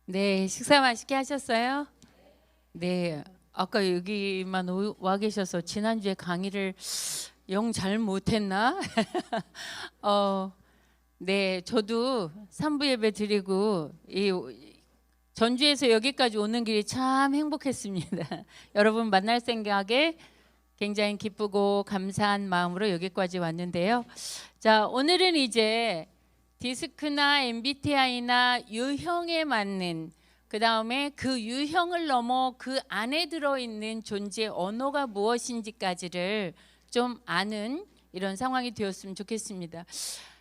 네, 식사 맛있게 하셨어요? 네, 아까 여기만 와 계셔서 지난주에 강의를 영 잘 못했나? 어, 네, 저도 3부 예배 드리고 이 전주에서 여기까지 오는 길이 참 행복했습니다. 여러분 만날 생각에 굉장히 기쁘고 감사한 마음으로 여기까지 왔는데요. 자, 오늘은 이제 디스크나 MBTI나 유형에 맞는, 그 다음에 그 유형을 넘어 그 안에 들어있는 존재의 언어가 무엇인지까지를 좀 아는 이런 상황이 되었으면 좋겠습니다.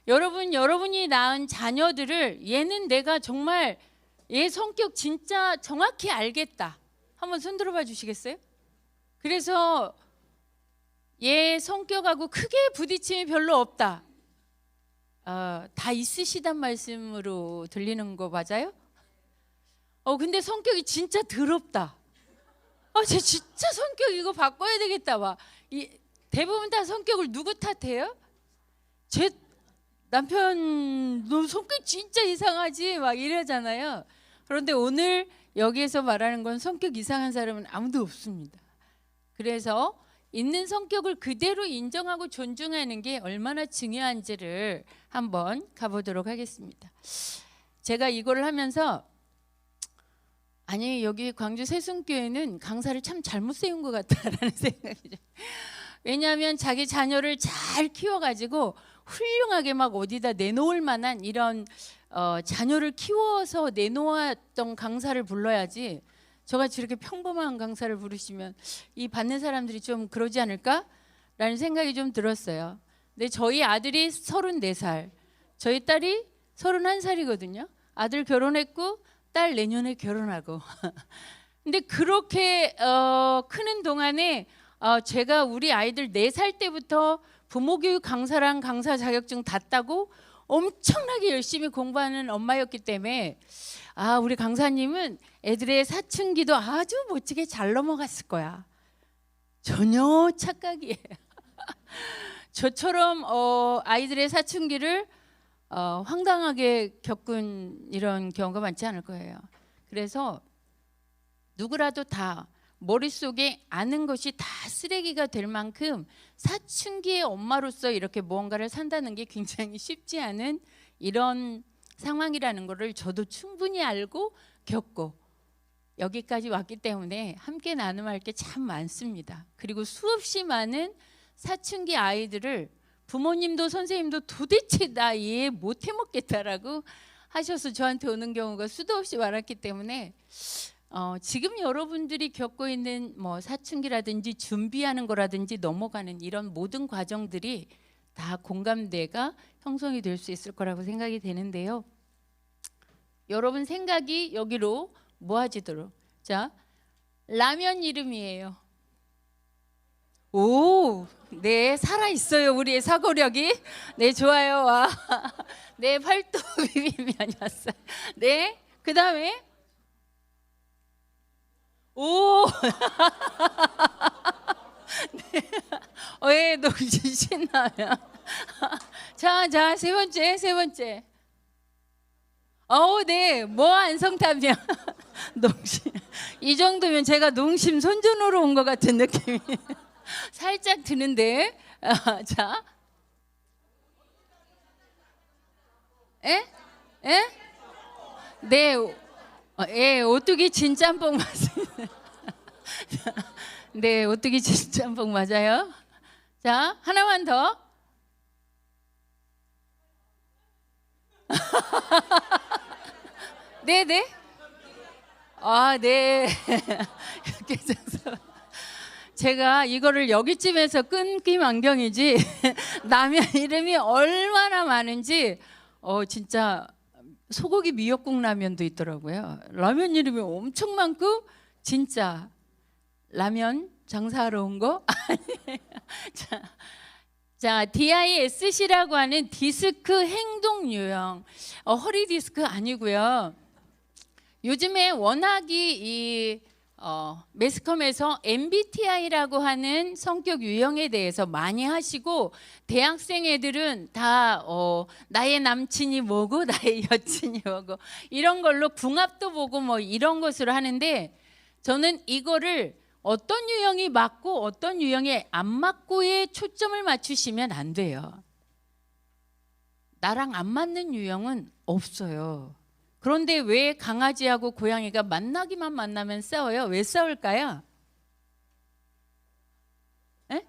여러분이 낳은 자녀들을 얘는 내가 정말 얘 성격 진짜 정확히 알겠다. 한번 손 들어봐 주시겠어요? 그래서 얘 성격하고 크게 부딪힘이 별로 없다. 다 있으시단 말씀으로 들리는 거 맞아요? 근데 성격이 진짜 더럽다. 쟤 진짜 성격 이거 바꿔야 되겠다. 대부분 다 성격을 누구 탓해요? 제 남편 너 성격 진짜 이상하지 막 이러잖아요. 그런데 오늘 여기에서 말하는 건 성격 이상한 사람은 아무도 없습니다. 그래서 있는 성격을 그대로 인정하고 존중하는 게 얼마나 중요한지를 한번 가보도록 하겠습니다. 제가 이걸 하면서 아니 여기 광주 세순교회는 강사를 참 잘못 세운 것 같다라는 생각이 좀. 왜냐하면 자기 자녀를 잘 키워가지고 훌륭하게 막 어디다 내놓을 만한 이런 자녀를 키워서 내놓았던 강사를 불러야지 저같이 이렇게 평범한 강사를 부르시면 이 받는 사람들이 좀 그러지 않을까라는 생각이 좀 들었어요. 근데 저희 아들이 34살, 저희 딸이 31살이거든요. 아들 결혼했고 딸 내년에 결혼하고. 근데 그렇게 크는 동안에 제가 우리 아이들 4살 때부터 부모교육 강사랑 강사 자격증 다 따고 엄청나게 열심히 공부하는 엄마였기 때문에 우리 강사님은 애들의 사춘기도 아주 멋지게 잘 넘어갔을 거야. 전혀 착각이에요. 저처럼 아이들의 사춘기를 황당하게 겪은 이런 경우가 많지 않을 거예요. 그래서 누구라도 다 머릿속에 아는 것이 다 쓰레기가 될 만큼 사춘기의 엄마로서 이렇게 무언가를 산다는 게 굉장히 쉽지 않은 이런 상황이라는 것을 저도 충분히 알고 겪고 여기까지 왔기 때문에 함께 나눔할 게 참 많습니다. 그리고 수없이 많은 사춘기 아이들을 부모님도 선생님도 도대체 나 이해 못 해먹겠다라고 하셔서 저한테 오는 경우가 수도 없이 많았기 때문에 지금 여러분들이 겪고 있는 사춘기라든지 준비하는 거라든지 넘어가는 이런 모든 과정들이 다 공감대가 형성이 될 수 있을 거라고 생각이 되는데요. 여러분 생각이 여기로 모아지도록. 자, 라면 이름이에요. 오, 네, 살아 있어요 우리의 사고력이. 네, 좋아요. 네, 팔도 비빔면이었어요. 네, 그 다음에 오, 네, 녹진 신라면. 자, 세 번째. 네, 안성탕면. 농심. 이 정도면 제가 농심 손주노로 온 것 같은 느낌이 살짝 드는데. 자, 네, 오뚜기 진짬뽕 맞습니다. 네, 오뚜기 진짬뽕 맞아요. 자, 하나만 더. 네. 네. 제가 이거를 여기쯤에서 끊기 만경이지 라면 이름이 얼마나 많은지 진짜 소고기 미역국 라면도 있더라고요. 라면 이름이 엄청 많고 진짜 라면 장사하러 온 거? 자, DISC라고 하는 디스크 행동 유형. 허리 디스크 아니고요. 요즘에 워낙이 매스컴에서 MBTI라고 하는 성격 유형에 대해서 많이 하시고 대학생 애들은 다 나의 남친이 뭐고 나의 여친이 뭐고 이런 걸로 궁합도 보고 뭐 이런 것으로 하는데 저는 이거를 어떤 유형이 맞고 어떤 유형이 안 맞고에 초점을 맞추시면 안 돼요. 나랑 안 맞는 유형은 없어요. 그런데 왜 강아지하고 고양이가 만나기만 만나면 싸워요? 왜 싸울까요? 에?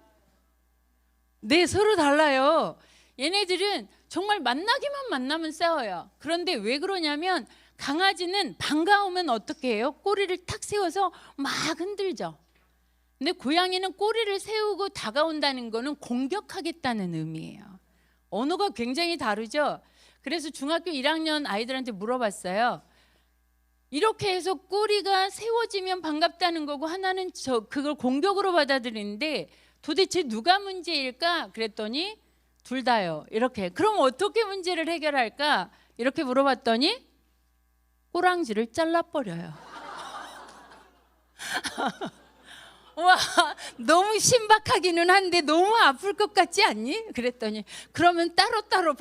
네, 서로 달라요. 얘네들은 정말 만나기만 만나면 싸워요. 그런데 왜 그러냐면 강아지는 반가우면 어떻게 해요? 꼬리를 탁 세워서 막 흔들죠. 근데 고양이는 꼬리를 세우고 다가온다는 거는 공격하겠다는 의미예요. 언어가 굉장히 다르죠. 그래서 중학교 1학년 아이들한테 물어봤어요. 이렇게 해서 꼬리가 세워지면 반갑다는 거고 하나는 그걸 공격으로 받아들이는데 도대체 누가 문제일까? 그랬더니 둘 다요. 이렇게. 그럼 어떻게 문제를 해결할까? 이렇게 물어봤더니 꼬랑지를 잘라버려요. 와, 너무 신박하기는 한데 너무 아플 것 같지 않니? 그랬더니 그러면 따로따로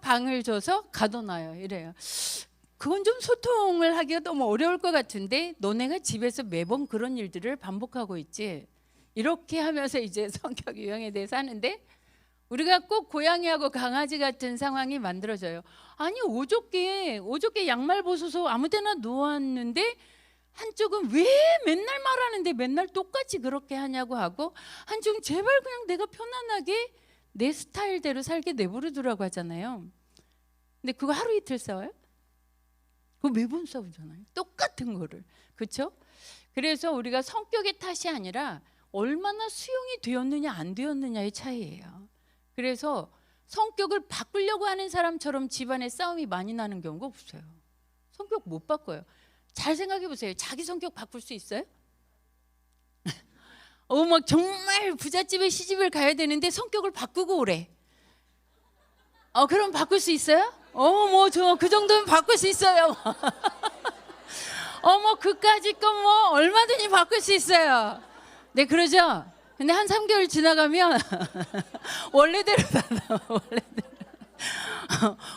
방을 줘서 가둬놔요. 이래요. 그건 좀 소통을 하기가 너무 어려울 것 같은데 너네가 집에서 매번 그런 일들을 반복하고 있지. 이렇게 하면서 이제 성격 유형에 대해서 하는데 우리가 꼭 고양이하고 강아지 같은 상황이 만들어져요. 아니 어저께 양말 벗어서 아무 데나 놓았는데 한쪽은 왜 맨날 말하는데 맨날 똑같이 그렇게 하냐고 하고 한쪽은 제발 그냥 내가 편안하게 내 스타일대로 살게 내버려두라고 하잖아요. 근데 그거 하루 이틀 싸워요? 그거 매번 싸우잖아요. 똑같은 거를. 그렇죠? 그래서 우리가 성격의 탓이 아니라 얼마나 수용이 되었느냐 안 되었느냐의 차이예요. 그래서 성격을 바꾸려고 하는 사람처럼 집안에 싸움이 많이 나는 경우가 없어요. 성격 못 바꿔요. 잘 생각해 보세요. 자기 성격 바꿀 수 있어요? 막 정말 부잣집에 시집을 가야 되는데 성격을 바꾸고 오래. 그럼 바꿀 수 있어요? 뭐 저 그 정도면 바꿀 수 있어요. 뭐 그까짓 건 뭐 얼마든지 바꿀 수 있어요. 네, 그러죠. 근데 한 3개월 지나가면 원래대로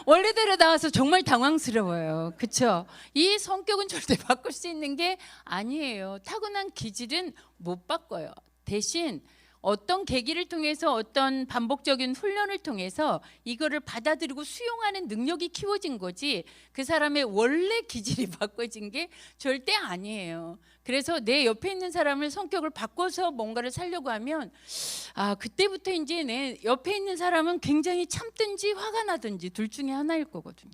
원래대로 나와서 정말 당황스러워요. 그렇죠? 이 성격은 절대 바꿀 수 있는 게 아니에요. 타고난 기질은 못 바꿔요. 대신 어떤 계기를 통해서 어떤 반복적인 훈련을 통해서 이거를 받아들이고 수용하는 능력이 키워진 거지 그 사람의 원래 기질이 바꿔진 게 절대 아니에요. 그래서 내 옆에 있는 사람을 성격을 바꿔서 뭔가를 살려고 하면 그때부터 이제 내 옆에 있는 사람은 굉장히 참든지 화가 나든지 둘 중에 하나일 거거든요.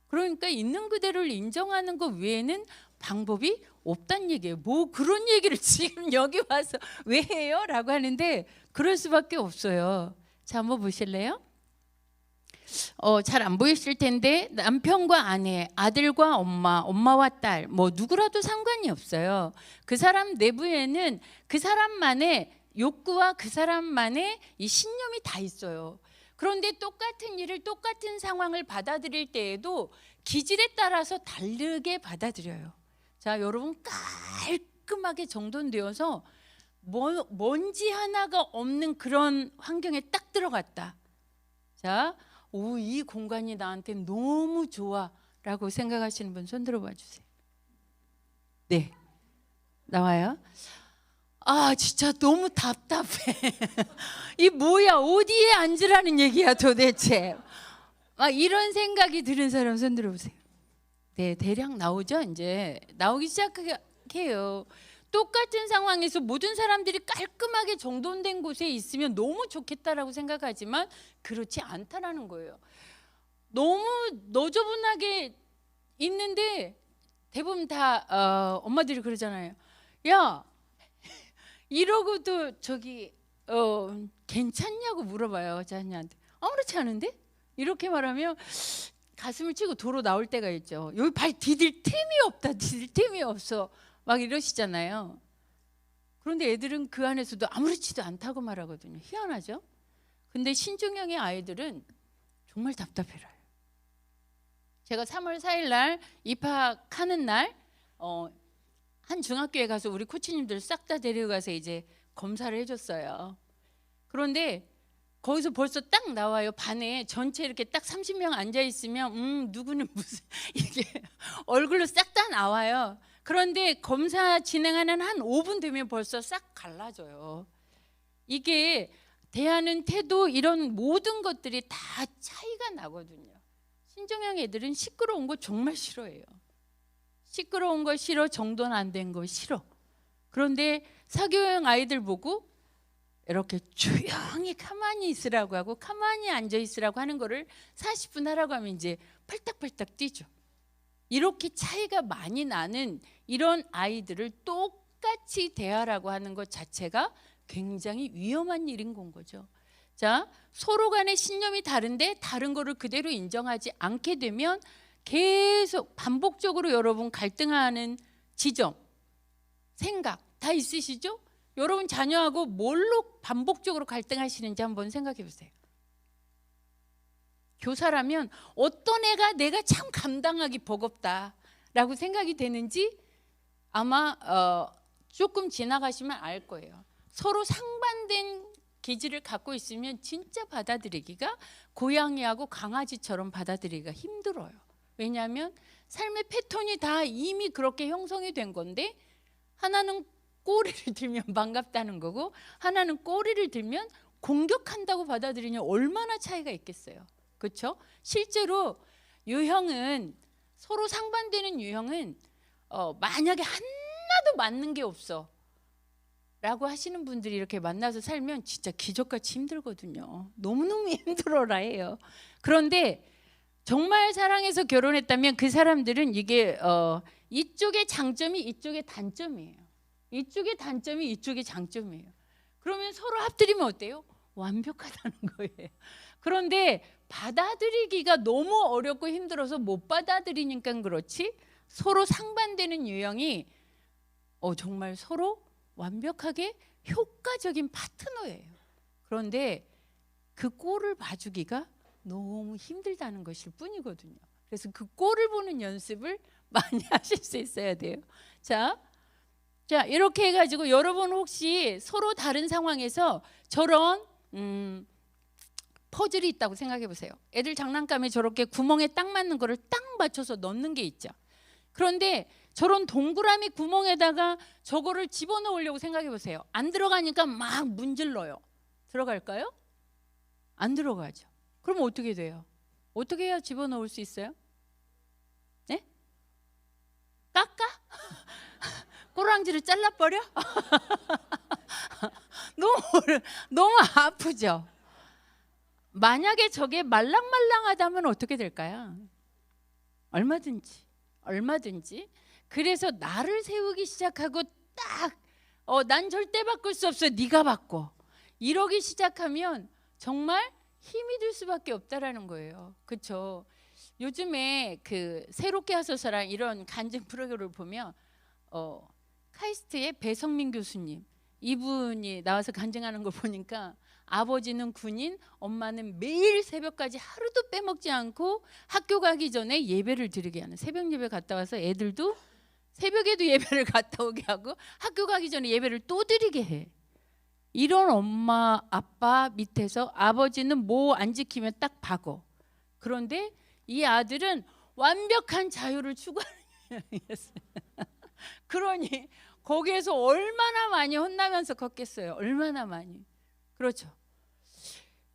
그러니까 있는 그대로를 인정하는 것 외에는 방법이 없다는 얘기예요. 뭐 그런 얘기를 지금 여기 와서 왜 해요? 라고 하는데 그럴 수밖에 없어요. 자, 한번 보실래요? 잘 안 보이실 텐데 남편과 아내, 아들과 엄마, 엄마와 딸, 뭐 누구라도 상관이 없어요. 그 사람 내부에는 그 사람만의 욕구와 그 사람만의 이 신념이 다 있어요. 그런데 똑같은 일을 똑같은 상황을 받아들일 때에도 기질에 따라서 다르게 받아들여요. 자, 여러분 깔끔하게 정돈되어서 먼지 하나가 없는 그런 환경에 딱 들어갔다. 자, 이 공간이 나한테 너무 좋아라고 생각하시는 분 손 들어봐 주세요. 네, 나와요. 진짜 너무 답답해. 이 뭐야, 어디에 앉으라는 얘기야 도대체. 이런 생각이 드는 사람 손 들어보세요. 네, 대략 나오죠. 이제 나오기 시작해요. 똑같은 상황에서 모든 사람들이 깔끔하게 정돈된 곳에 있으면 너무 좋겠다라고 생각하지만 그렇지 않다라는 거예요. 너무 너저분하게 있는데 대부분 다 엄마들이 그러잖아요. 야, 이러고도 저기 괜찮냐고 물어봐요. 자녀한테. 아무렇지 않은데? 이렇게 말하면 가슴을 치고 도로 나올 때가 있죠. 여기 발 디딜 틈이 없다. 디딜 틈이 없어. 막 이러시잖아요. 그런데 애들은 그 안에서도 아무렇지도 않다고 말하거든요. 희한하죠? 근데 신중형의 아이들은 정말 답답해요. 제가 3월 4일 날 입학하는 날 한 중학교에 가서 우리 코치님들 싹 다 데리고 가서 이제 검사를 해줬어요. 그런데 거기서 벌써 딱 나와요. 반에 전체 이렇게 딱 30명 앉아 있으면 누구는 무슨 이게 얼굴로 싹 다 나와요. 그런데 검사 진행하는 한 5분 되면 벌써 싹 갈라져요. 이게 대하는 태도, 이런 모든 것들이 다 차이가 나거든요. 신종양 애들은 시끄러운 거 정말 싫어해요. 시끄러운 거 싫어, 정돈 안 된 거 싫어. 그런데 사교육 아이들 보고 이렇게 조용히 가만히 있으라고 하고 가만히 앉아 있으라고 하는 거를 40분 하라고 하면 이제 팔딱팔딱 뛰죠. 이렇게 차이가 많이 나는 이런 아이들을 똑같이 대하라고 하는 것 자체가 굉장히 위험한 일인 건 거죠. 자, 서로 간의 신념이 다른데 다른 거를 그대로 인정하지 않게 되면 계속 반복적으로 여러분 갈등하는 지점, 생각 다 있으시죠? 여러분 자녀하고 뭘로 반복적으로 갈등하시는지 한번 생각해 보세요. 교사라면 어떤 애가 내가 참 감당하기 버겁다라고 생각이 되는지 아마 조금 지나가시면 알 거예요. 서로 상반된 기질을 갖고 있으면 진짜 받아들이기가 고양이하고 강아지처럼 받아들이기가 힘들어요. 왜냐하면 삶의 패턴이 다 이미 그렇게 형성이 된 건데 하나는 꼬리를 들면 반갑다는 거고 하나는 꼬리를 들면 공격한다고 받아들이면 얼마나 차이가 있겠어요. 그렇죠? 실제로 유형은 서로 상반되는 유형은 만약에 하나도 맞는 게 없어 라고 하시는 분들이 이렇게 만나서 살면 진짜 기적같이 힘들거든요. 너무너무 힘들어라 해요. 그런데 정말 사랑해서 결혼했다면 그 사람들은 이게 이쪽의 장점이 이쪽의 단점이에요. 이쪽의 단점이 이쪽의 장점이에요. 그러면 서로 합들이면 어때요? 완벽하다는 거예요. 그런데 받아들이기가 너무 어렵고 힘들어서 못 받아들이니까 그렇지 서로 상반되는 유형이 정말 서로 완벽하게 효과적인 파트너예요. 그런데 그 꼴을 봐주기가 너무 힘들다는 것일 뿐이거든요. 그래서 그 꼴을 보는 연습을 많이 하실 수 있어야 돼요. 자, 이렇게 해가지고 여러분 혹시 서로 다른 상황에서 저런 퍼즐이 있다고 생각해 보세요. 애들 장난감에 저렇게 구멍에 딱 맞는 거를 딱 맞춰서 넣는 게 있죠. 그런데 저런 동그라미 구멍에다가 저거를 집어넣으려고 생각해 보세요. 안 들어가니까 막 문질러요. 들어갈까요? 안 들어가죠. 그럼 어떻게 돼요? 어떻게 해야 집어넣을 수 있어요? 네? 깎아? 꼬랑지를 잘라버려? 너무 아프죠? 만약에 저게 말랑말랑하다면 어떻게 될까요? 얼마든지. 그래서 나를 세우기 시작하고 딱 난 절대 바꿀 수 없어, 네가 바꿔, 이러기 시작하면 정말 힘이 들 수밖에 없다라는 거예요. 그렇죠? 요즘에 그 새롭게 하소서랑 이런 간증 프로그램을 보면 카이스트의 배성민 교수님, 이분이 나와서 간증하는 걸 보니까 아버지는 군인, 엄마는 매일 새벽까지 하루도 빼먹지 않고 학교 가기 전에 예배를 드리게 하는, 새벽 예배 갔다 와서 애들도 새벽에도 예배를 갔다 오게 하고 학교 가기 전에 예배를 또 드리게 해. 이런 엄마 아빠 밑에서 아버지는 뭐 안 지키면 딱 박어. 그런데 이 아들은 완벽한 자유를 추구하는 여성이었어요. 그러니 거기에서 얼마나 많이 혼나면서 컸겠어요. 얼마나 많이. 그렇죠.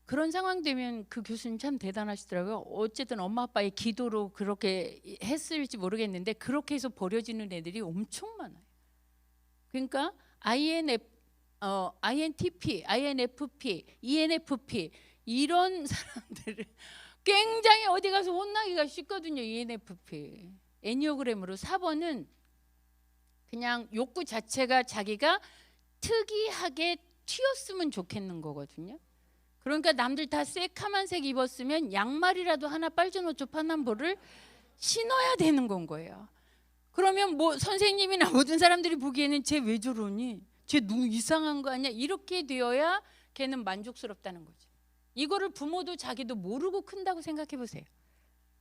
그런 상황 되면 그 교수님 참 대단하시더라고요. 어쨌든 엄마 아빠의 기도로 그렇게 했을지 모르겠는데 그렇게 해서 버려지는 애들이 엄청 많아요. 그러니까 INTP, INFP, ENFP 이런 사람들을 굉장히 어디 가서 혼나기가 쉽거든요. ENFP. 애니어그램으로 4번은 그냥 욕구 자체가 자기가 특이하게 튀었으면 좋겠는 거거든요. 그러니까 남들 다 새카만 색 입었으면 양말이라도 하나 빨주노초 파남보를 신어야 되는 건 거예요. 그러면 뭐 선생님이나 모든 사람들이 보기에는 쟤 왜 저러니? 쟤 너무 이상한 거 아니야? 이렇게 되어야 걔는 만족스럽다는 거죠. 이거를 부모도 자기도 모르고 큰다고 생각해 보세요.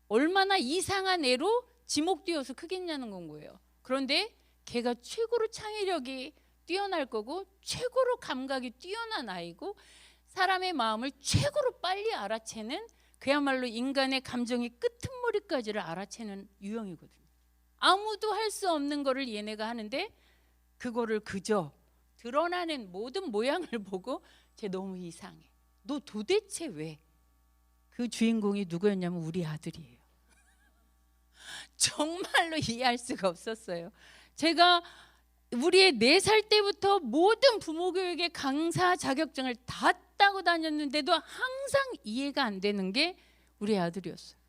얼마나 이상한 애로 지목되어서 크겠냐는 건 거예요. 그런데 걔가 최고로 창의력이 뛰어날 거고 최고로 감각이 뛰어난 아이고 사람의 마음을 최고로 빨리 알아채는 그야말로 인간의 감정의 끄트머리까지를 알아채는 유형이거든요. 아무도 할 수 없는 거를 얘네가 하는데 그거를 그저 드러나는 모든 모양을 보고 쟤 너무 이상해. 너 도대체 왜? 그 주인공이 누구였냐면 우리 아들이에요. 정말로 이해할 수가 없었어요. 제가 우리의 4살 때부터 모든 부모 교육의 강사 자격증을 다 따고 다녔는데도 항상 이해가 안 되는 게 우리 아들이었어요.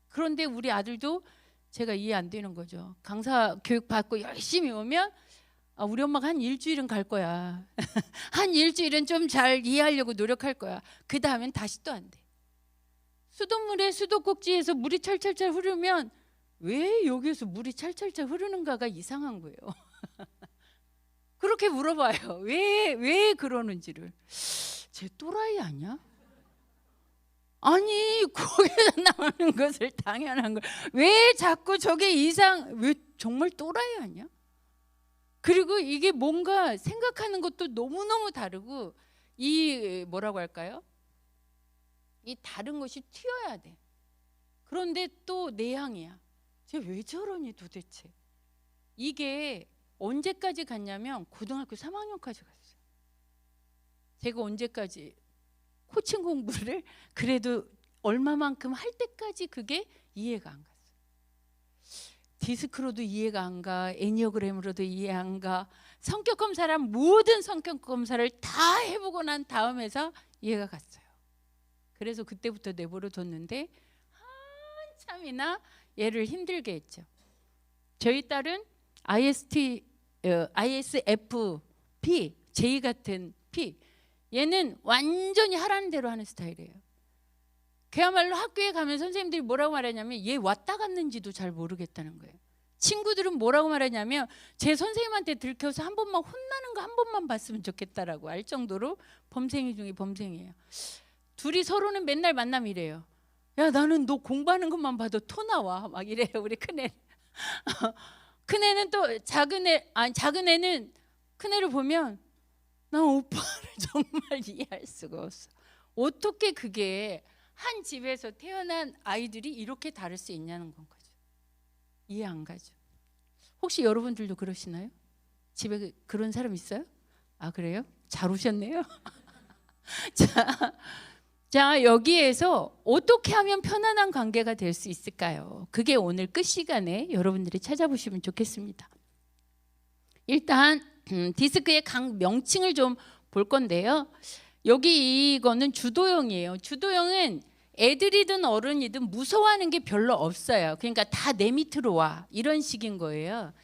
그런데 우리 아들도 제가 이해 안 되는 거죠. 강사 교육 받고 열심히 오면 우리 엄마가 한 일주일은 갈 거야. 한 일주일은 좀 잘 이해하려고 노력할 거야. 그 다음엔 다시 또 안 돼. 수돗물에 수도꼭지에서 물이 찰찰찰 흐르면 왜 여기에서 물이 찰찰찰 흐르는가가 이상한 거예요. 그렇게 물어봐요. 왜 그러는지를. 쟤 또라이 아니야? 아니 거기서 나오는 것을 당연한 걸 왜 자꾸 저게 왜 정말 또라이 아니야? 그리고 이게 뭔가 생각하는 것도 너무너무 다르고 이 뭐라고 할까요? 이 다른 것이 튀어야 돼. 그런데 또 내향이야. 쟤 왜 저러니 도대체? 이게 언제까지 갔냐면 고등학교 3학년까지 갔어요. 제가 언제까지 코칭 공부를 그래도 얼마만큼 할 때까지 그게 이해가 안 갔어요. 디스크로도 이해가 안 가, 애니어그램으로도 이해 안 가. 성격 검사란 모든 성격 검사를 다 해보고 난 다음에서 이해가 갔어요. 그래서 그때부터 내버려 뒀는데 한참이나 얘를 힘들게 했죠. 저희 딸은 ISFP, J 같은 P. 얘는 완전히 하라는 대로 하는 스타일이에요. 그야말로 학교에 가면 선생님들이 뭐라고 말하냐면 얘 왔다 갔는지도 잘 모르겠다는 거예요. 친구들은 뭐라고 말하냐면 제 선생님한테 들켜서 한 번만 혼나는 거 한 번만 봤으면 좋겠다라고 할 정도로 범생이 중에 범생이에요. 둘이 서로는 맨날 만나면 이래요. 야 나는 너 공부하는 것만 봐도 토 나와 막 이래요. 우리 큰애. 큰애는 또 작은 애는 큰애를 보면 난 오빠를 정말 이해할 수가 없어. 어떻게 그게 한 집에서 태어난 아이들이 이렇게 다를 수 있냐는 건 거죠. 이해 안 가죠. 혹시 여러분들도 그러시나요? 집에 그런 사람 있어요? 아 그래요? 잘 오셨네요. 자 여기에서 어떻게 하면 편안한 관계가 될 수 있을까요? 그게 오늘 끝 시간에 여러분들이 찾아보시면 좋겠습니다. 일단 디스크의 각 명칭을 좀 볼 건데요. 여기 이거는 주도형이에요. 주도형은 애들이든 어른이든 무서워하는 게 별로 없어요. 그러니까 다 내 밑으로 와 이런 식인 거예요.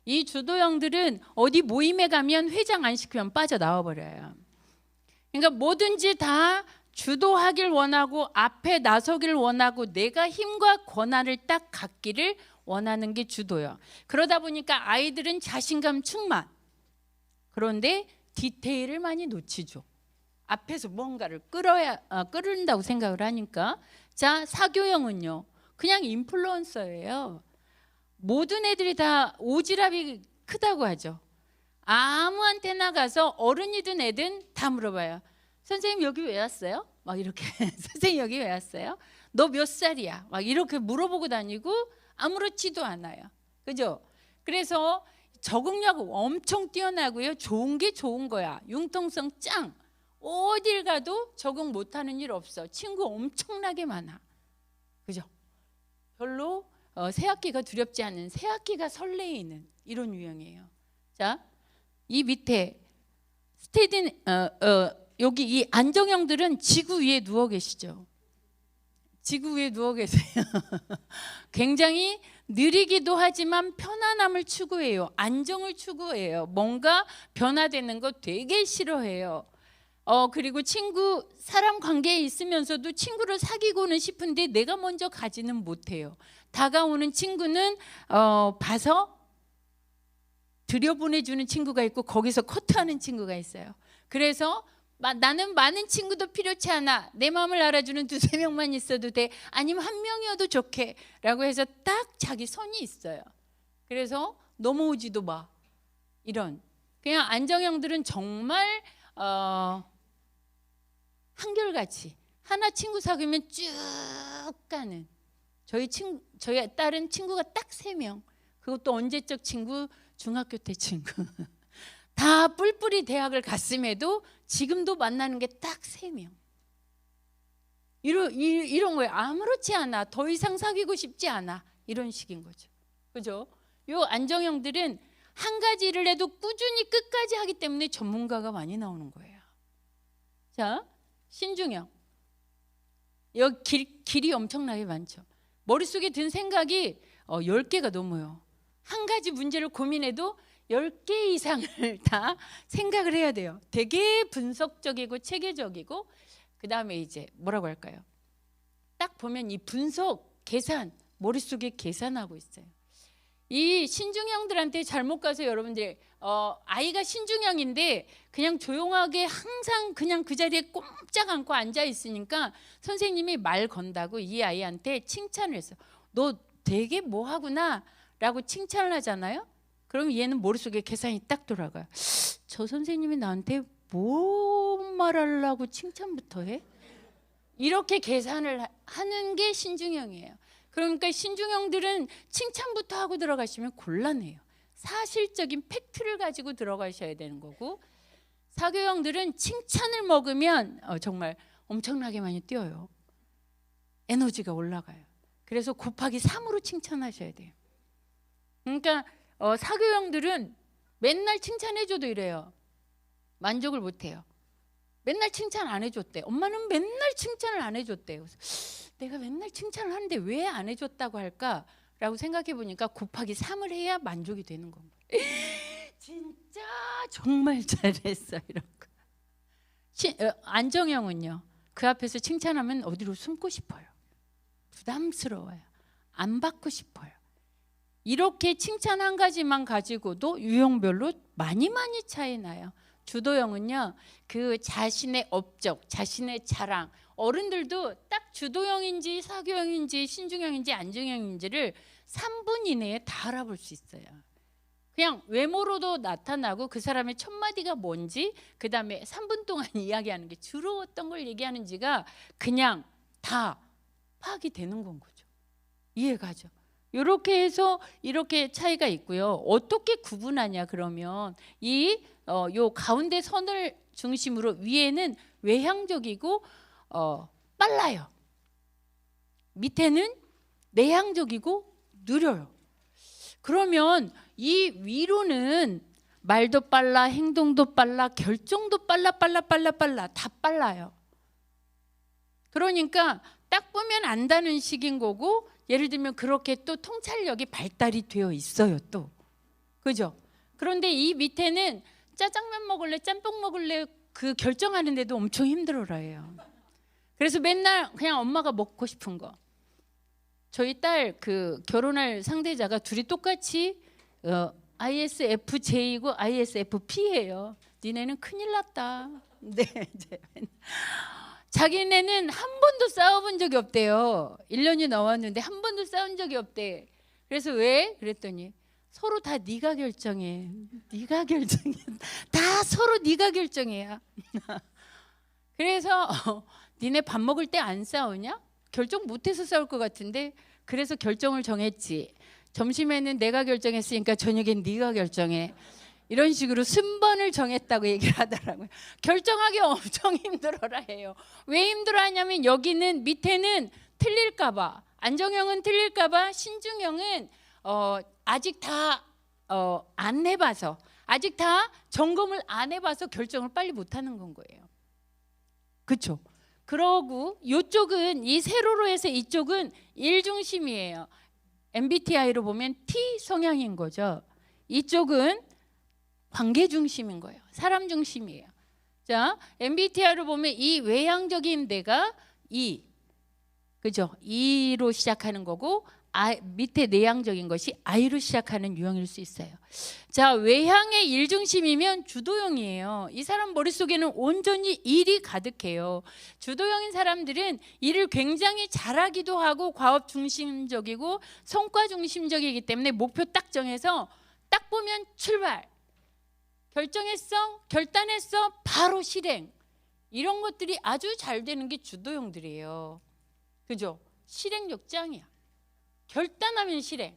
이 주도형들은 어디 모임에 가면 회장 안 시키면 빠져나와 버려요. 그러니까 뭐든지 다 주도하길 원하고 앞에 나서길 원하고 내가 힘과 권한을 딱 갖기를 원하는 게 주도형. 그러다 보니까 아이들은 자신감 충만. 그런데 디테일을 많이 놓치죠. 앞에서 뭔가를 끌는다고 생각을 하니까. 자, 사교형은요. 그냥 인플루언서예요. 모든 애들이 다 오지랖이 크다고 하죠. 아무한테나 가서 어른이든 애든 다 물어봐요. 선생님 여기 왜 왔어요? 막 이렇게 선생님 여기 왜 왔어요? 너 몇 살이야? 막 이렇게 물어보고 다니고 아무렇지도 않아요. 그죠? 그래서 적응력 엄청 뛰어나고요. 좋은 게 좋은 거야. 융통성 짱. 어딜 가도 적응 못하는 일 없어. 친구 엄청나게 많아. 그죠? 별로 새학기가 두렵지 않은, 새학기가 설레이는 이런 유형이에요. 자, 이 밑에 여기 이 안정형들은 지구 위에 누워 계시죠. 지구 위에 누워 계세요. 굉장히 느리기도 하지만 편안함을 추구해요. 안정을 추구해요. 뭔가 변화되는 거 되게 싫어해요. 그리고 사람 관계에 있으면서도 친구를 사귀고는 싶은데 내가 먼저 가지는 못해요. 다가오는 친구는 봐서 들여보내주는 친구가 있고 거기서 커트하는 친구가 있어요. 그래서 나는 많은 친구도 필요치 않아. 내 마음을 알아주는 2-3명만 있어도 돼. 아니면 1명이어도 좋게 라고 해서 딱 자기 선이 있어요. 그래서 넘어오지도 마. 이런. 그냥 안정형들은 정말 한결같이 하나 친구 사귀면 쭉 가는. 저희 딸은 친구가 딱 3명. 그것도 언제적 친구? 중학교 때 친구. 다 뿔뿔이 대학을 갔음에도 지금도 만나는 게 딱 3명. 이런 거예요. 아무렇지 않아. 더 이상 사귀고 싶지 않아. 이런 식인 거죠. 그죠? 요 안정형들은 한 가지를 해도 꾸준히 끝까지 하기 때문에 전문가가 많이 나오는 거예요. 자, 신중형. 여기 길이 엄청나게 많죠. 머릿속에 든 생각이 10개가 넘어요. 한 가지 문제를 고민해도 10개 이상을 다 생각을 해야 돼요. 되게 분석적이고 체계적이고, 그 다음에 이제 뭐라고 할까요? 딱 보면 이 분석, 계산, 머릿속에 계산하고 있어요. 이 신중형들한테 잘못 가서 여러분들 아이가 신중형인데 그냥 조용하게 항상 그냥 그 자리에 꼼짝 않고 앉아 있으니까 선생님이 말 건다고 이 아이한테 칭찬을 했어요. 너 되게 뭐하구나 라고 칭찬을 하잖아요. 그럼 얘는 머릿속에 계산이 딱 돌아가요. 저 선생님이 나한테 뭐 말하려고 칭찬부터 해? 이렇게 계산을 하는 게 신중형이에요. 그러니까 신중형들은 칭찬부터 하고 들어가시면 곤란해요. 사실적인 팩트를 가지고 들어가셔야 되는 거고, 사교형들은 칭찬을 먹으면 정말 엄청나게 많이 뛰어요. 에너지가 올라가요. 그래서 곱하기 3으로 칭찬하셔야 돼요. 그러니까 사교형들은 맨날 칭찬해줘도 이래요. 만족을 못해요. 맨날 칭찬 안 해줬대. 엄마는 맨날 칭찬을 안 해줬대요. 내가 맨날 칭찬을 하는데 왜 안 해줬다고 할까라고 생각해 보니까 곱하기 3을 해야 만족이 되는 겁니다. 진짜 정말 잘했어 이런 거. 안정형은요. 그 앞에서 칭찬하면 어디로 숨고 싶어요. 부담스러워요. 안 받고 싶어요. 이렇게 칭찬 한 가지만 가지고도 유형별로 많이 차이 나요. 주도형은요, 그 자신의 업적, 자신의 자랑, 어른들도 딱 주도형인지 사교형인지 신중형인지 안정형인지를 3분 이내에 다 알아볼 수 있어요. 그냥 외모로도 나타나고 그 사람의 첫 마디가 뭔지, 그 다음에 3분 동안 이야기하는 게 주로 어떤 걸 얘기하는지가 그냥 다 파악이 되는 건 거죠. 이해가죠? 이렇게 해서 이렇게 차이가 있고요. 어떻게 구분하냐 그러면 요 가운데 선을 중심으로 위에는 외향적이고 빨라요. 밑에는 내향적이고 느려요. 그러면 이 위로는 말도 빨라, 행동도 빨라, 결정도 빨라 다 빨라요. 그러니까 딱 보면 안다는 식인 거고, 예를 들면 그렇게 또 통찰력이 발달이 되어 있어요 또. 그죠? 그런데 이 밑에는 짜장면 먹을래 짬뽕 먹을래 그 결정하는데도 엄청 힘들어라 해요. 그래서 맨날 그냥 엄마가 먹고 싶은 거. 저희 딸 그 결혼할 상대자가 둘이 똑같이 ISFJ이고 ISFP예요. 니네는 큰일 났다. 네, 이제 자기네는 한 번도 싸워본 적이 없대요. 1년이 넘었는데 한 번도 싸운 적이 없대. 그래서 왜? 그랬더니 서로 다 네가 결정해. 네가 결정해. 다 서로 네가 결정해야. 그래서 니네 밥 먹을 때 안 싸우냐? 결정 못해서 싸울 것 같은데 그래서 결정을 정했지. 점심에는 내가 결정했으니까 저녁엔 네가 결정해. 이런 식으로 순번을 정했다고 얘기를 하더라고요. 결정하기 엄청 힘들어라 해요. 왜 힘들어하냐면 여기는 밑에는 틀릴까 봐. 안정형은 틀릴까 봐. 신중형은 아직 다 안 해봐서, 아직 다 점검을 안 해봐서 결정을 빨리 못하는 건 거예요. 그렇죠? 그러고 이쪽은 이 세로로 해서 이쪽은 일중심이에요. MBTI로 보면 T 성향인 거죠. 이쪽은 관계 중심인 거예요. 사람 중심이에요. 자, MBTI로 보면 이 외향적인 데가 E, 그죠? E로 시작하는 거고 밑에 내향적인 것이 I로 시작하는 유형일 수 있어요. 자, 외향의 일중심이면 주도형이에요. 이 사람 머릿속에는 온전히 일이 가득해요. 주도형인 사람들은 일을 굉장히 잘하기도 하고 과업 중심적이고 성과 중심적이기 때문에 목표 딱 정해서 딱 보면 출발, 결정했어, 결단했어, 바로 실행. 이런 것들이 아주 잘 되는 게 주도형들이에요. 그죠? 실행력 짱이야. 결단하면 실행.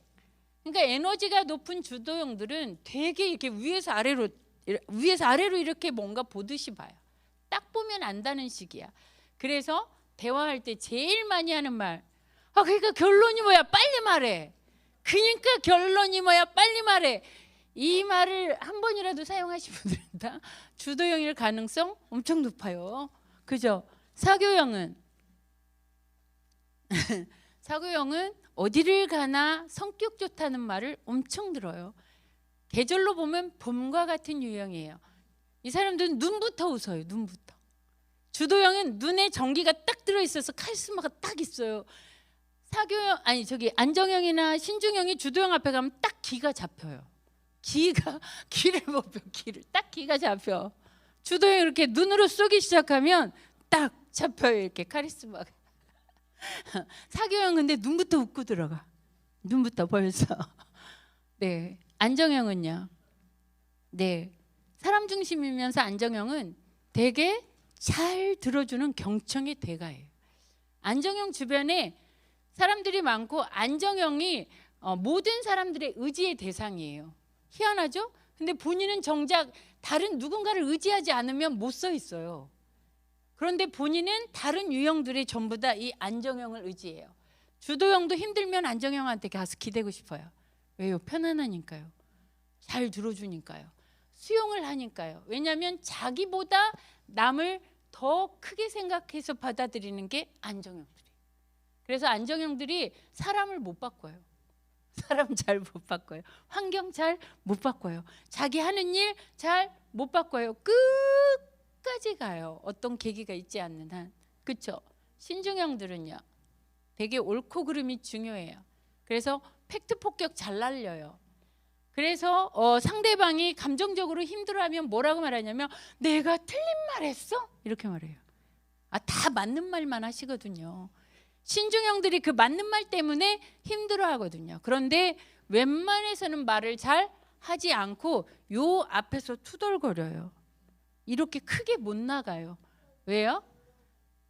그러니까 에너지가 높은 주도형들은 되게 이렇게 위에서 아래로 이렇게 뭔가 보듯이 봐요. 딱 보면 안다는 식이야. 그래서 대화할 때 제일 많이 하는 말, 그러니까 결론이 뭐야? 빨리 말해. 그러니까 결론이 뭐야? 빨리 말해. 이 말을 한 번이라도 사용하신 분들은 다 주도형일 가능성 엄청 높아요. 그죠? 사교형은 사교형은 어디를 가나 성격 좋다는 말을 엄청 들어요. 계절로 보면 봄과 같은 유형이에요. 이 사람들은 눈부터 웃어요. 눈부터. 주도형은 눈에 전기가 딱 들어있어서 카리스마가 딱 있어요. 안정형이나 신중형이 주도형 앞에 가면 딱 기가 잡혀요. 기를 못 펴. 딱 기가 잡혀. 주도형이 이렇게 눈으로 쏘기 시작하면 딱 잡혀요. 이렇게 카리스마가. 사교형 근데 눈부터 웃고 들어가. 눈부터 벌써. 네, 안정형은요. 네, 사람 중심이면서 안정형은 되게 잘 들어주는 경청의 대가예요. 안정형 주변에 사람들이 많고 안정형이 모든 사람들의 의지의 대상이에요. 희한하죠? 근데 본인은 정작 다른 누군가를 의지하지 않으면 못 서 있어요. 그런데 본인은 다른 유형들이 전부 다 이 안정형을 의지해요. 주도형도 힘들면 안정형한테 가서 기대고 싶어요. 왜요? 편안하니까요. 잘 들어주니까요. 수용을 하니까요. 왜냐하면 자기보다 남을 더 크게 생각해서 받아들이는 게 안정형들이에요. 그래서 안정형들이 사람을 못 바꿔요. 사람 잘 못 바꿔요. 환경 잘 못 바꿔요. 자기 하는 일 잘 못 바꿔요. 끝까지 가요. 어떤 계기가 있지 않는 한. 그렇죠? 신중형들은요. 되게 옳고 그름이 중요해요. 그래서 팩트 폭격 잘 날려요. 그래서 상대방이 감정적으로 힘들어하면 뭐라고 말하냐면 내가 틀린 말 했어? 이렇게 말해요. 다 맞는 말만 하시거든요. 신중형들이 그 맞는 말 때문에 힘들어하거든요. 그런데 웬만해서는 말을 잘 하지 않고 요 앞에서 투덜거려요. 이렇게 크게 못 나가요. 왜요?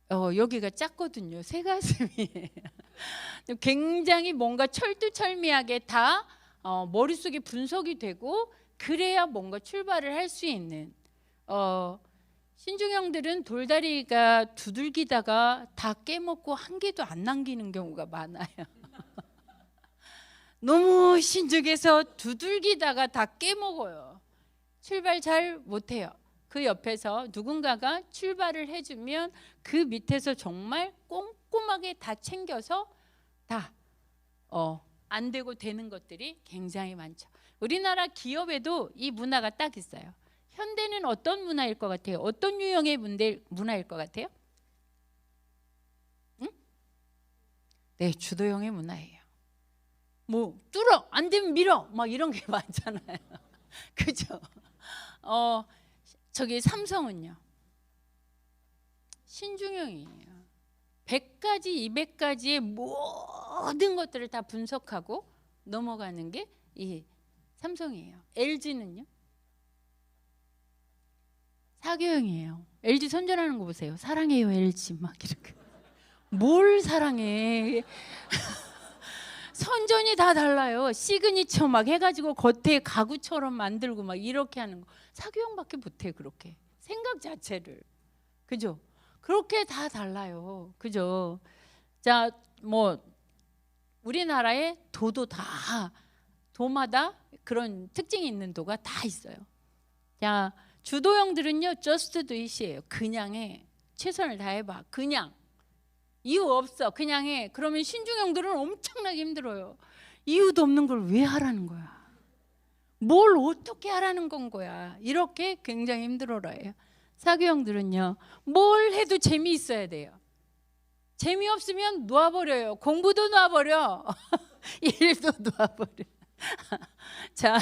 여기가 작거든요. 새 가슴이. 굉장히 뭔가 철두철미하게 다 머릿속에 분석이 되고 그래야 뭔가 출발을 할 수 있는 신중형들은 돌다리가 두들기다가 다 깨먹고 한 개도 안 남기는 경우가 많아요. 너무 신중해서 두들기다가 다 깨먹어요. 출발 잘 못해요. 그 옆에서 누군가가 출발을 해주면 그 밑에서 정말 꼼꼼하게 다 챙겨서 다 안 되고 되는 것들이 굉장히 많죠. 우리나라 기업에도 이 문화가 딱 있어요. 현대는 어떤 문화일 것 같아요? 어떤 유형의 문화일 것 같아요? 응? 네, 주도형의 문화예요. 뭐 뚫어 안 되면 밀어 막 이런 게 많잖아요. 그죠? 저기 삼성은요. 신중형이에요. 100가지 200가지의 모든 것들을 다 분석하고 넘어가는 게 이 삼성이에요. LG는요. 사교형이에요. LG 선전하는 거 보세요. 사랑해요 LG 막 이렇게. 뭘 사랑해. 선전이 다 달라요. 시그니처 막 해가지고 겉에 가구처럼 만들고 막 이렇게 하는 거. 사교형밖에 못해. 그렇게 생각 자체를. 그죠? 그렇게 다 달라요. 그죠? 자, 뭐 우리나라의 도마다 그런 특징이 있는 도가 다 있어요. 자, 주도형들은요, just do it이에요. 그냥 해. 최선을 다해봐. 그냥. 이유 없어. 그냥 해. 그러면 신중형들은 엄청나게 힘들어요. 이유도 없는 걸 왜 하라는 거야? 뭘 어떻게 하라는 건 거야? 이렇게 굉장히 힘들어해요. 사교형들은요, 뭘 해도 재미있어야 돼요. 재미없으면 놓아버려요. 공부도 놓아버려. 일도 놓아버려. 자,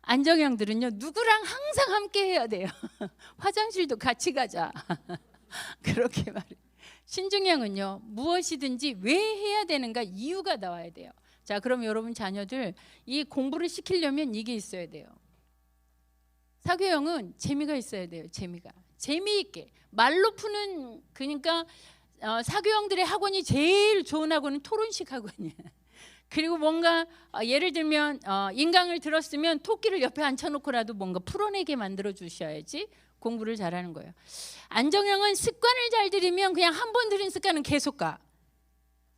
안정형들은요 누구랑 항상 함께 해야 돼요. 화장실도 같이 가자. 그렇게 말해. 신중형은요 무엇이든지 왜 해야 되는가 이유가 나와야 돼요. 자, 그럼 여러분 자녀들 이 공부를 시키려면 이게 있어야 돼요. 사교형은 재미가 있어야 돼요. 재미있게 말로 푸는, 그러니까 사교형들의 학원이 제일 좋은 학원은 토론식 학원이에요. 그리고 뭔가 예를 들면 인강을 들었으면 토끼를 옆에 앉혀놓고라도 뭔가 풀어내게 만들어 주셔야지 공부를 잘하는 거예요. 안정형은 습관을 잘 들이면 그냥 한 번 들은 습관은 계속 가.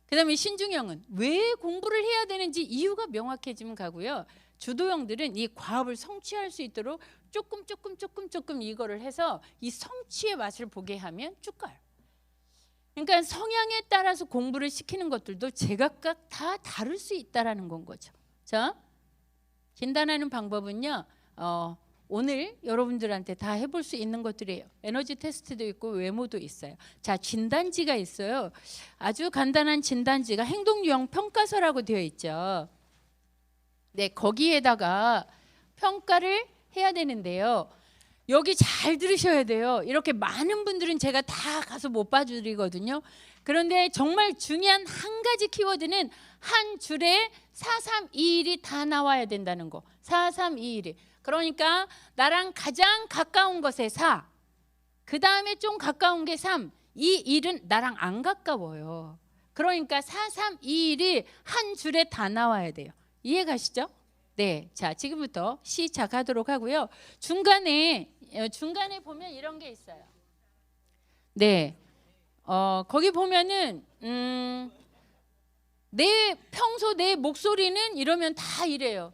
그 다음에 신중형은 왜 공부를 해야 되는지 이유가 명확해지면 가고요. 주도형들은 이 과업을 성취할 수 있도록 조금 이거를 해서 이 성취의 맛을 보게 하면 쭉 가요. 그러니까 성향에 따라서 공부를 시키는 것들도 제각각 다 다를 수 있다라는 건 거죠. 자, 진단하는 방법은요. 오늘 여러분들한테 다 해볼 수 있는 것들이에요. 에너지 테스트도 있고 외모도 있어요. 자, 진단지가 있어요. 아주 간단한 진단지가 행동 유형 평가서라고 되어 있죠. 네, 거기에다가 평가를 해야 되는데요. 여기 잘 들으셔야 돼요. 이렇게 많은 분들은 제가 다 가서 못 봐드리거든요. 그런데 정말 중요한 한 가지 키워드는 한 줄에 4, 3, 2, 1이 다 나와야 된다는 거. 4, 3, 2, 1이. 그러니까 나랑 가장 가까운 것에 4, 그 다음에 좀 가까운 게 3, 이 1은 나랑 안 가까워요. 그러니까 4, 3, 2, 1이 한 줄에 다 나와야 돼요. 이해 가시죠? 네, 자 지금부터 시작하도록 하고요. 중간에 보면 이런 게 있어요. 네, 거기 보면은 평소 내 목소리는 이러면 다 이래요.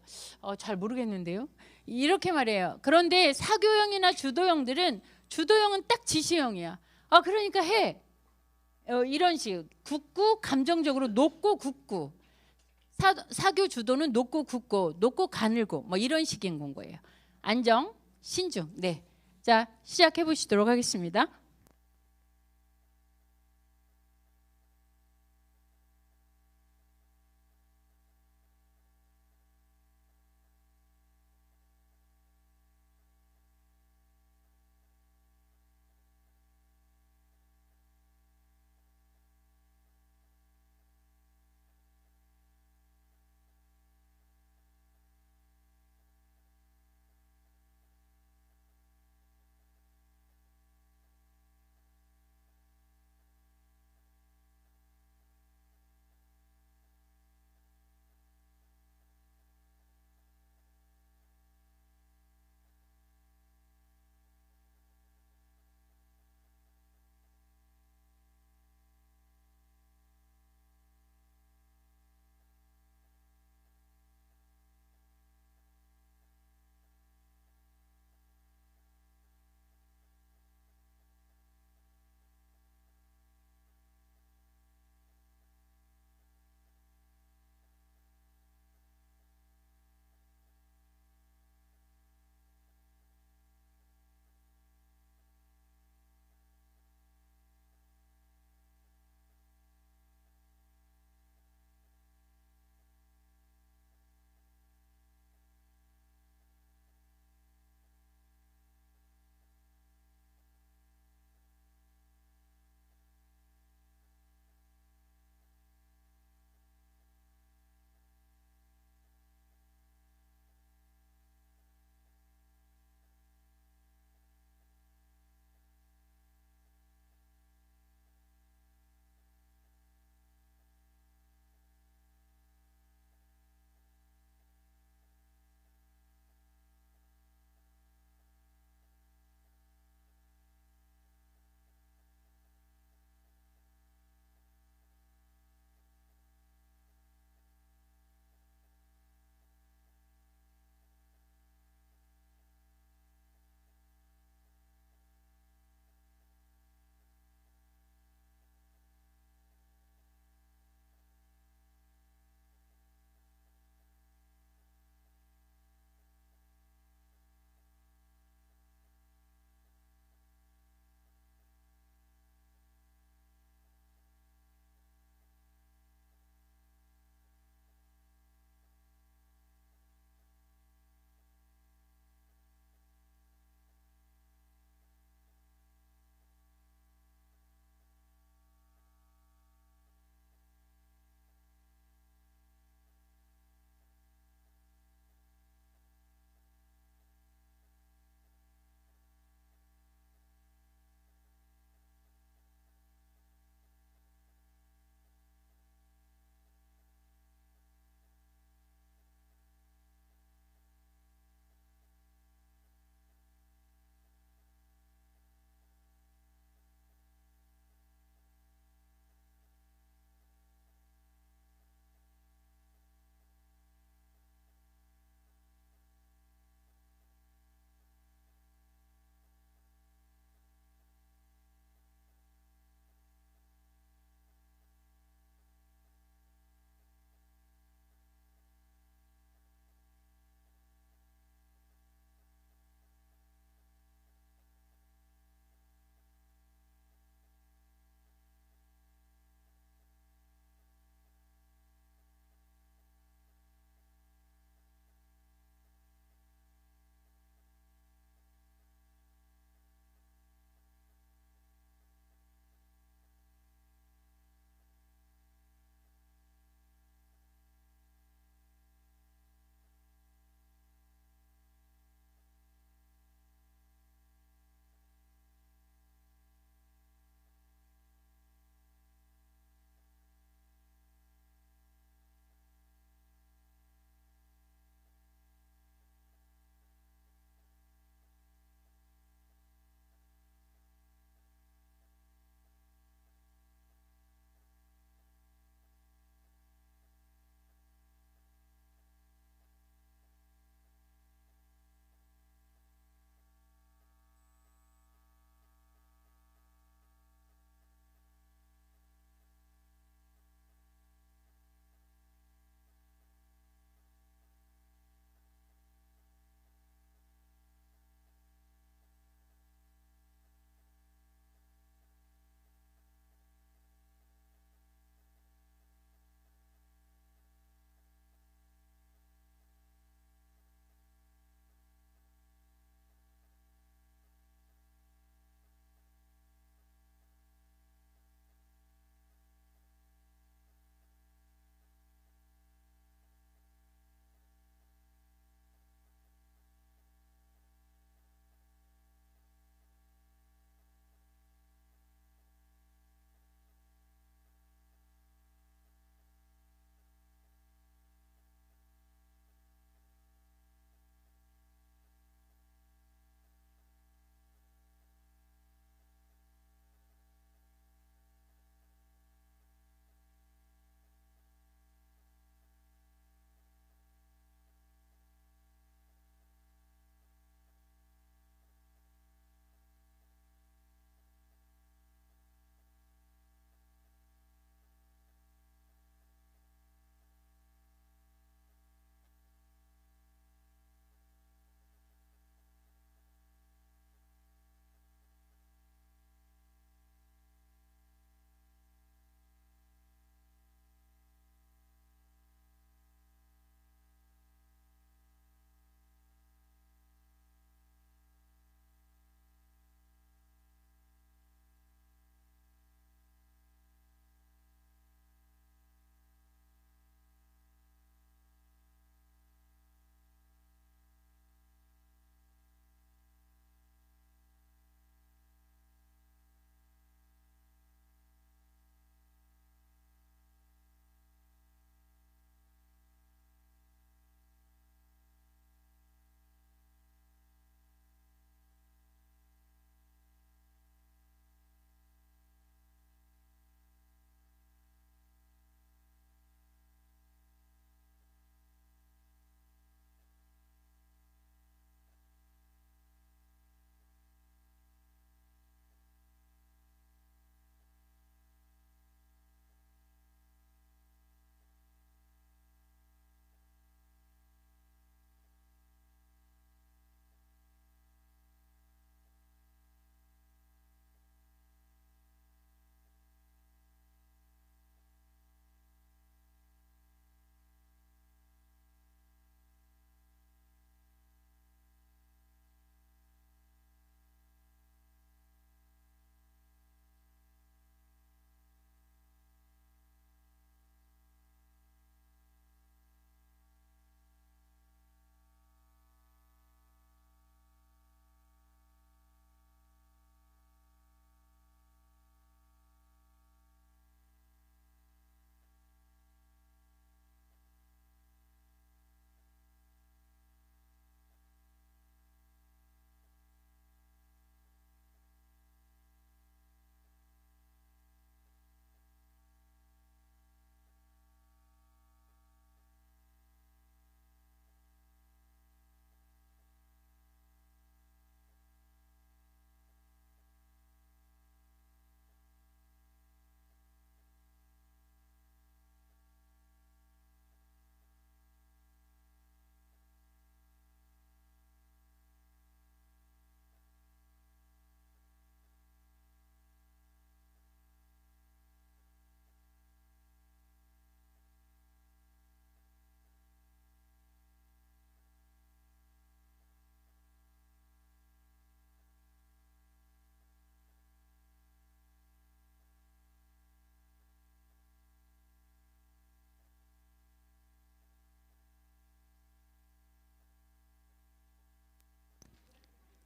잘 모르겠는데요. 이렇게 말해요. 그런데 사교형이나 주도형들은 주도형은 딱 지시형이야. 그러니까 해. 이런 식. 굳고 감정적으로 높고 굳고. 사교 주도는 높고 굳고 높고 가늘고 뭐 이런 식인 건 거예요. 안정, 신중. 네. 자, 시작해 보시도록 하겠습니다.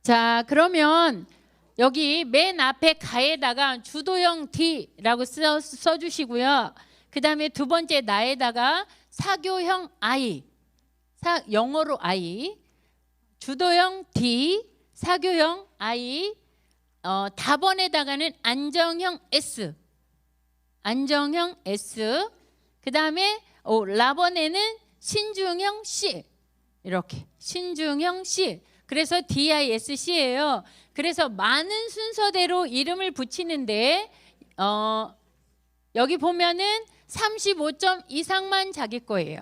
자, 그러면 여기 맨 앞에 가에다가 주도형 D라고 써주시고요. 그 다음에 두 번째 나에다가 사교형 I, 영어로 I, 주도형 D, 사교형 I, 답원에다가는 안정형 S, 안정형 S, 그 다음에 라번에는 신중형 C, 이렇게 신중형 C. 그래서 DISC예요. 그래서 많은 순서대로 이름을 붙이는데 여기 보면은 35점 이상만 자기 거예요.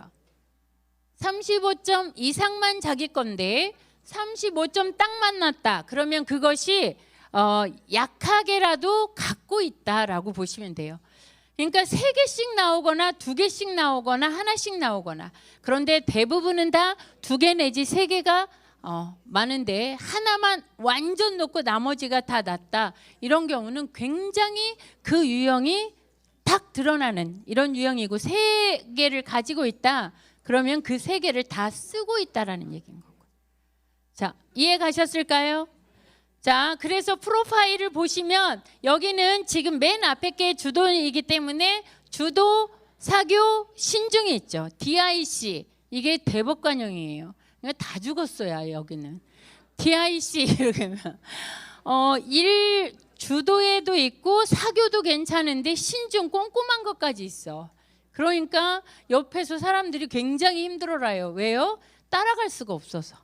35점 이상만 자기 건데 35점 딱 만났다. 그러면 그것이 약하게라도 갖고 있다라고 보시면 돼요. 그러니까 3개씩 나오거나 2개씩 나오거나 하나씩 나오거나, 그런데 대부분은 다 2개 내지 3개가 많은데 하나만 완전 높고 나머지가 다 낮다. 이런 경우는 굉장히 그 유형이 딱 드러나는 이런 유형이고, 3개를 가지고 있다. 그러면 그 3개를 다 쓰고 있다라는 얘기인 거고. 자, 이해 가셨을까요? 자, 그래서 프로파일을 보시면 여기는 지금 맨 앞에 게 주도이기 때문에 주도, 사교, 신중이 있죠. DIC, 이게 대법관형이에요. 그러니까 다 죽었어요. 여기는 DIC 이러면 일 주도에도 있고 사교도 괜찮은데 신중 꼼꼼한 것까지 있어. 그러니까 옆에서 사람들이 굉장히 힘들어라요. 왜요? 따라갈 수가 없어서.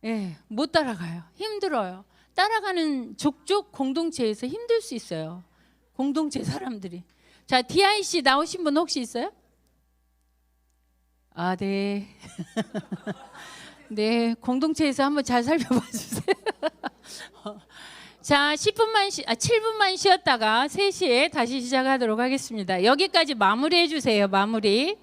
예, 못 따라가요. 힘들어요. 따라가는 족족 공동체에서 힘들 수 있어요. 공동체 사람들이. 자, DIC 나오신 분 혹시 있어요? 아, 네. 네, 공동체에서 한번 잘 살펴봐 주세요. 자, 7분만 쉬었다가 3시에 다시 시작하도록 하겠습니다. 여기까지 마무리해 주세요. 마무리.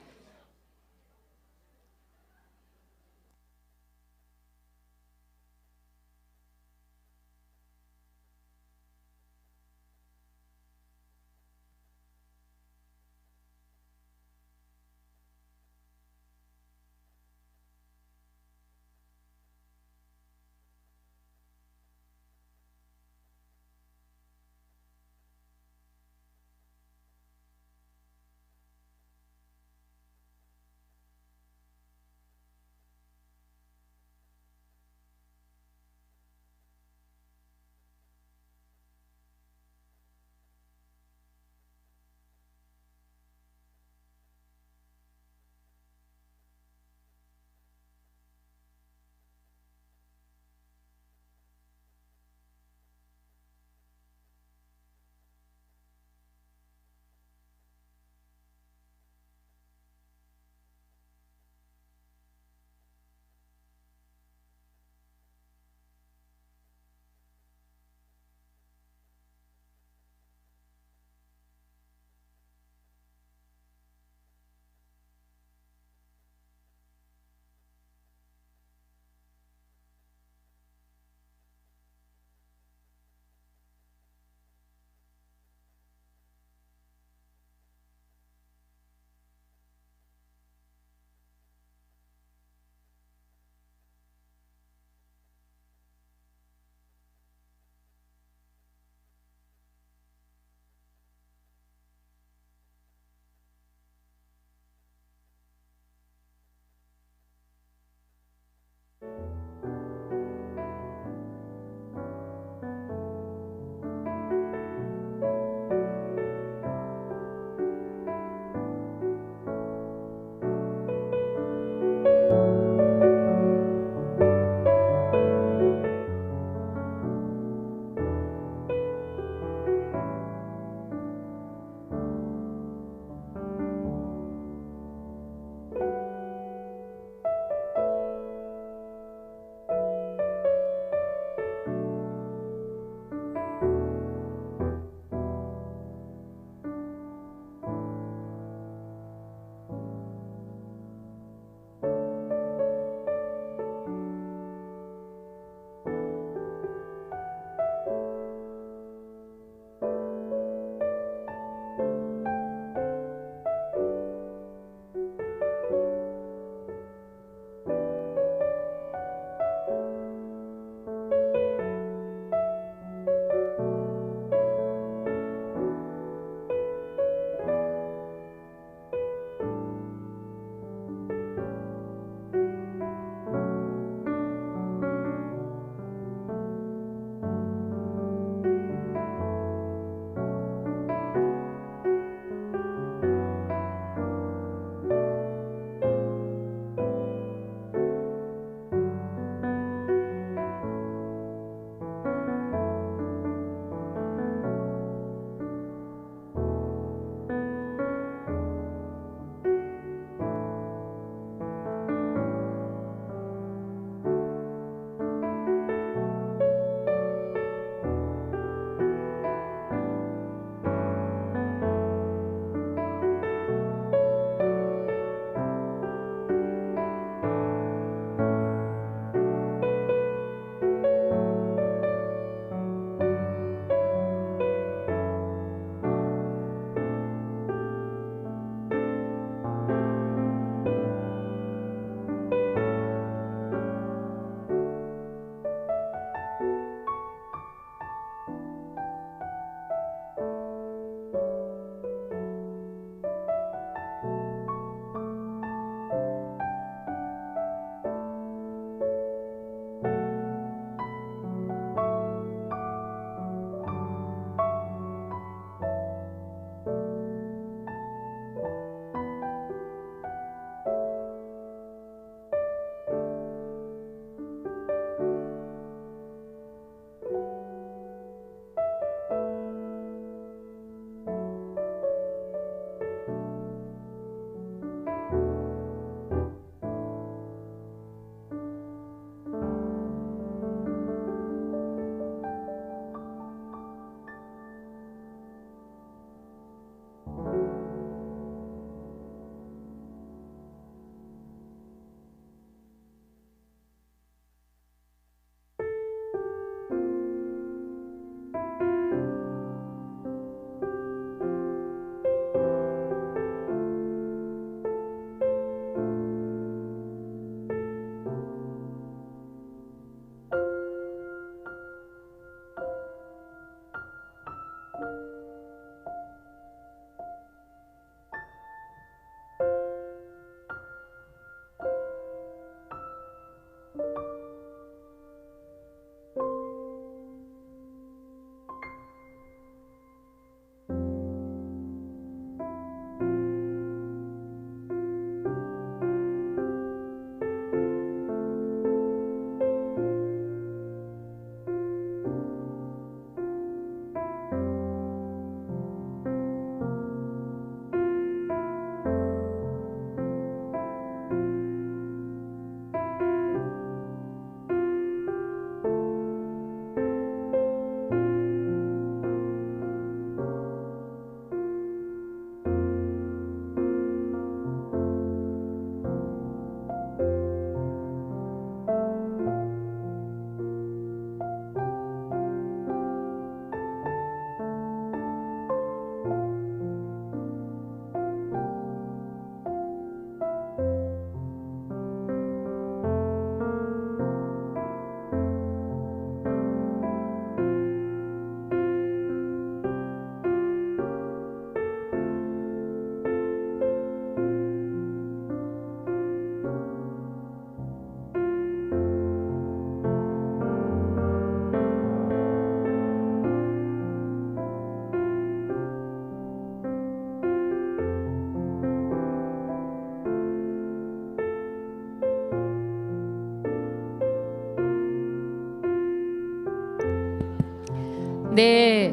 네.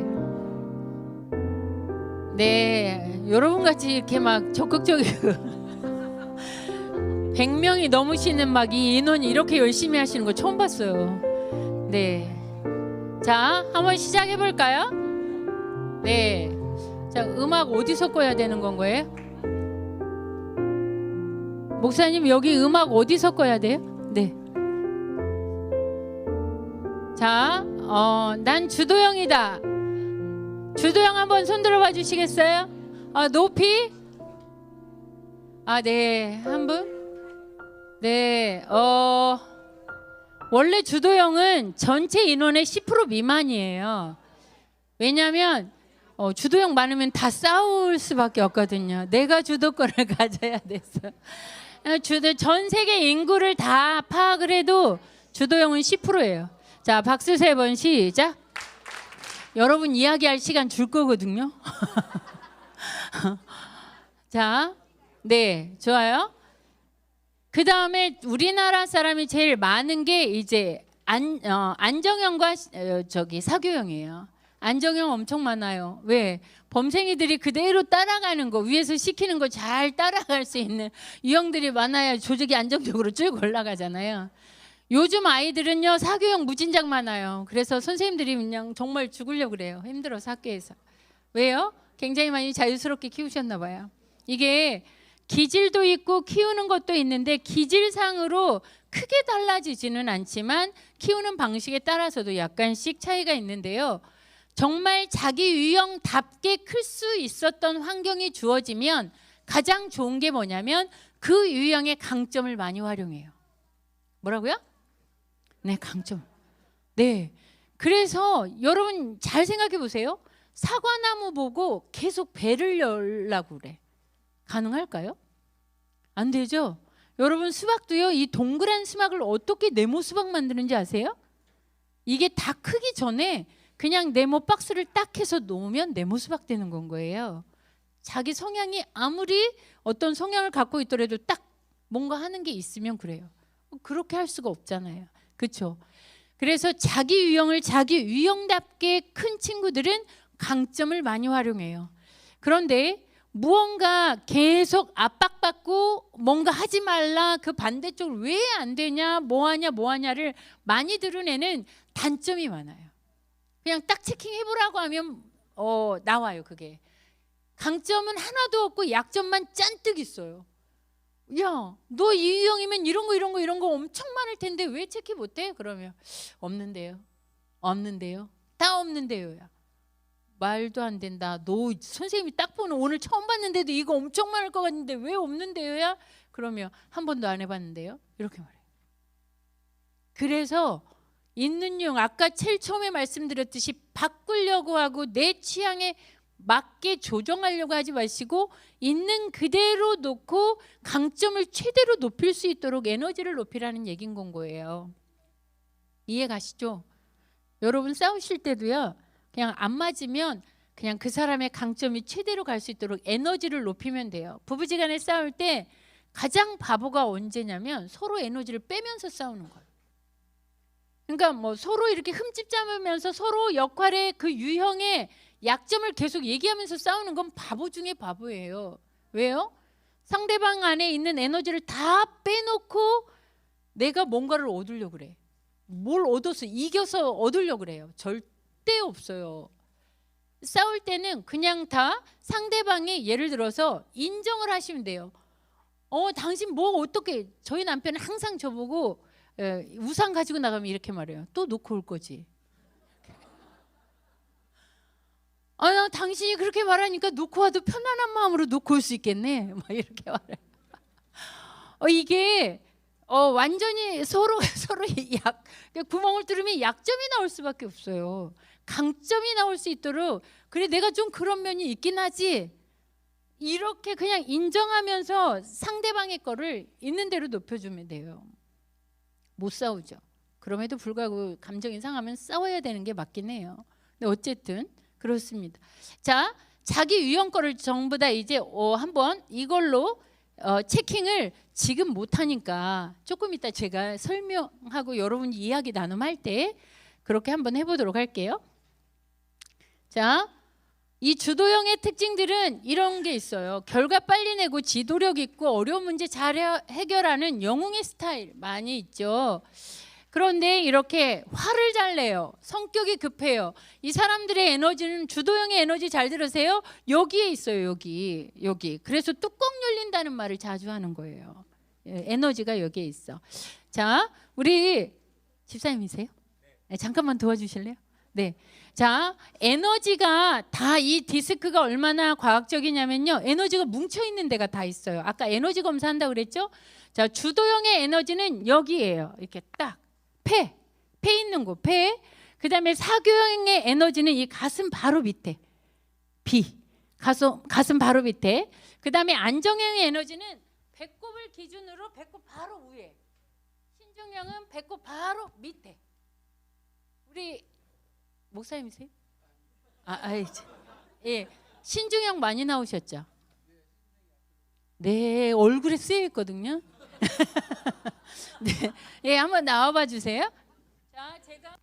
네. 여러분 같이 이렇게 막 적극적이고 100명이 넘으시는 막 이 인원이 이렇게 열심히 하시는 거 처음 봤어요. 네. 자, 한번 시작해 볼까요? 네. 자, 음악 어디서 꺼야 되는 건 거예요? 목사님, 여기 음악 어디서 꺼야 돼요? 네. 자, 난 주도형이다. 주도형 한번 손 들어봐 주시겠어요? 높이? 네. 한 분? 네. 원래 주도형은 전체 인원의 10% 미만이에요. 왜냐하면 주도형 많으면 다 싸울 수밖에 없거든요. 내가 주도권을 가져야 돼서. 전 세계 인구를 다 파악을 해도 주도형은 10%예요. 자, 박수 3번 시작. 여러분 이야기할 시간 줄 거거든요. 자, 네, 좋아요. 그 다음에 우리나라 사람이 제일 많은 게 이제 안정형과 사교형이에요. 안정형 엄청 많아요. 왜? 범생이들이 그대로 따라가는 거, 위에서 시키는 거 잘 따라갈 수 있는 유형들이 많아야 조직이 안정적으로 쭉 올라가잖아요. 요즘 아이들은요, 사교형 무진장 많아요. 그래서 선생님들이 그냥 정말 죽으려고 그래요. 힘들어서 학교에서. 왜요? 굉장히 많이 자유스럽게 키우셨나 봐요. 이게 기질도 있고 키우는 것도 있는데 기질상으로 크게 달라지지는 않지만 키우는 방식에 따라서도 약간씩 차이가 있는데요. 정말 자기 유형답게 클 수 있었던 환경이 주어지면 가장 좋은 게 뭐냐면 그 유형의 강점을 많이 활용해요. 뭐라고요? 네, 강점. 네. 그래서 여러분 잘 생각해 보세요. 사과나무 보고 계속 배를 열라고 그래. 가능할까요? 안 되죠? 여러분 수박도요. 이 동그란 수박을 어떻게 네모 수박 만드는지 아세요? 이게 다 크기 전에 그냥 네모 박스를 딱 해서 놓으면 네모 수박 되는 건 거예요. 자기 성향이 아무리 어떤 성향을 갖고 있더라도 딱 뭔가 하는 게 있으면 그래요. 그렇게 할 수가 없잖아요. 그렇죠? 그래서 자기 유형을 자기 유형답게 큰 친구들은 강점을 많이 활용해요. 그런데 무언가 계속 압박받고 뭔가 하지 말라, 그 반대쪽으로 왜 안 되냐, 뭐하냐를 많이 드러내는 단점이 많아요. 그냥 딱 체킹해보라고 하면 나와요. 그게 강점은 하나도 없고 약점만 잔뜩 있어요. 야, 너 이 유형이면 이런 거 엄청 많을 텐데 왜 체크 못해? 그러면 없는데요. 다 없는데요야. 말도 안 된다. 너 선생님이 딱 보는 오늘 처음 봤는데도 이거 엄청 많을 것 같은데 왜 없는데요야? 그러면 한 번도 안 해봤는데요. 이렇게 말해요. 그래서 있는 유형, 아까 제일 처음에 말씀드렸듯이 바꾸려고 하고 내 취향에 맞게 조정하려고 하지 마시고 있는 그대로 놓고 강점을 최대로 높일 수 있도록 에너지를 높이라는 얘기인 건 거예요. 이해 가시죠? 여러분 싸우실 때도요. 그냥 안 맞으면 그냥 그 사람의 강점이 최대로 갈 수 있도록 에너지를 높이면 돼요. 부부지간에 싸울 때 가장 바보가 언제냐면 서로 에너지를 빼면서 싸우는 거예요. 그러니까 뭐 서로 이렇게 흠집 잡으면서 서로 역할의 그 유형의 약점을 계속 얘기하면서 싸우는 건 바보 중에 바보예요. 왜요? 상대방 안에 있는 에너지를 다 빼놓고 내가 뭔가를 얻으려고 그래. 뭘 얻어서 이겨서 얻으려고 그래요. 절대 없어요. 싸울 때는 그냥 다 상대방이 예를 들어서 인정을 하시면 돼요. 당신 뭐 어떻게, 저희 남편은 항상 저보고 우산 가지고 나가면 이렇게 말해요. 또 놓고 올 거지. 나 당신이 그렇게 말하니까 놓고 와도 편안한 마음으로 놓고 올 수 있겠네. 막 이렇게 말해요. 이게 완전히 서로 구멍을 뚫으면 약점이 나올 수밖에 없어요. 강점이 나올 수 있도록, 그래 내가 좀 그런 면이 있긴 하지, 이렇게 그냥 인정하면서 상대방의 거를 있는 대로 높여주면 돼요. 못 싸우죠. 그럼에도 불구하고 감정이 상하면 싸워야 되는 게 맞긴 해요. 근데 어쨌든 그렇습니다. 자, 자기 유형 거를 전부 다 이제 한번 이걸로 체킹을 지금 못하니까 조금 이따 제가 설명하고 여러분이 이야기 나눔할 때 그렇게 한번 해보도록 할게요. 자, 이 주도형의 특징들은 이런 게 있어요. 결과 빨리 내고 지도력 있고 어려운 문제 잘 해결하는 영웅의 스타일 많이 있죠. 그런데 이렇게 화를 잘 내요. 성격이 급해요. 이 사람들의 에너지는 주도형의 에너지 잘 들으세요. 여기에 있어요. 여기. 그래서 뚜껑 열린다는 말을 자주 하는 거예요. 에너지가 여기에 있어. 자, 우리 집사님이세요? 네, 잠깐만 도와주실래요? 네. 자, 에너지가 다 이 디스크가 얼마나 과학적이냐면요. 에너지가 뭉쳐 있는 데가 다 있어요. 아까 에너지 검사한다고 그랬죠? 자, 주도형의 에너지는 여기예요. 이렇게 딱. 폐 있는 곳, 폐. 그다음에 사교형의 에너지는 이 가슴 바로 밑에. 가슴 바로 밑에. 그다음에 안정형의 에너지는 배꼽을 기준으로 배꼽 바로 위에. 신중형은 배꼽 바로 밑에. 우리 목사님이세요? 예, 신중형 많이 나오셨죠? 네, 얼굴에 쓰여 있거든요. 네, 예, 한번 나와봐 주세요. 자, 제가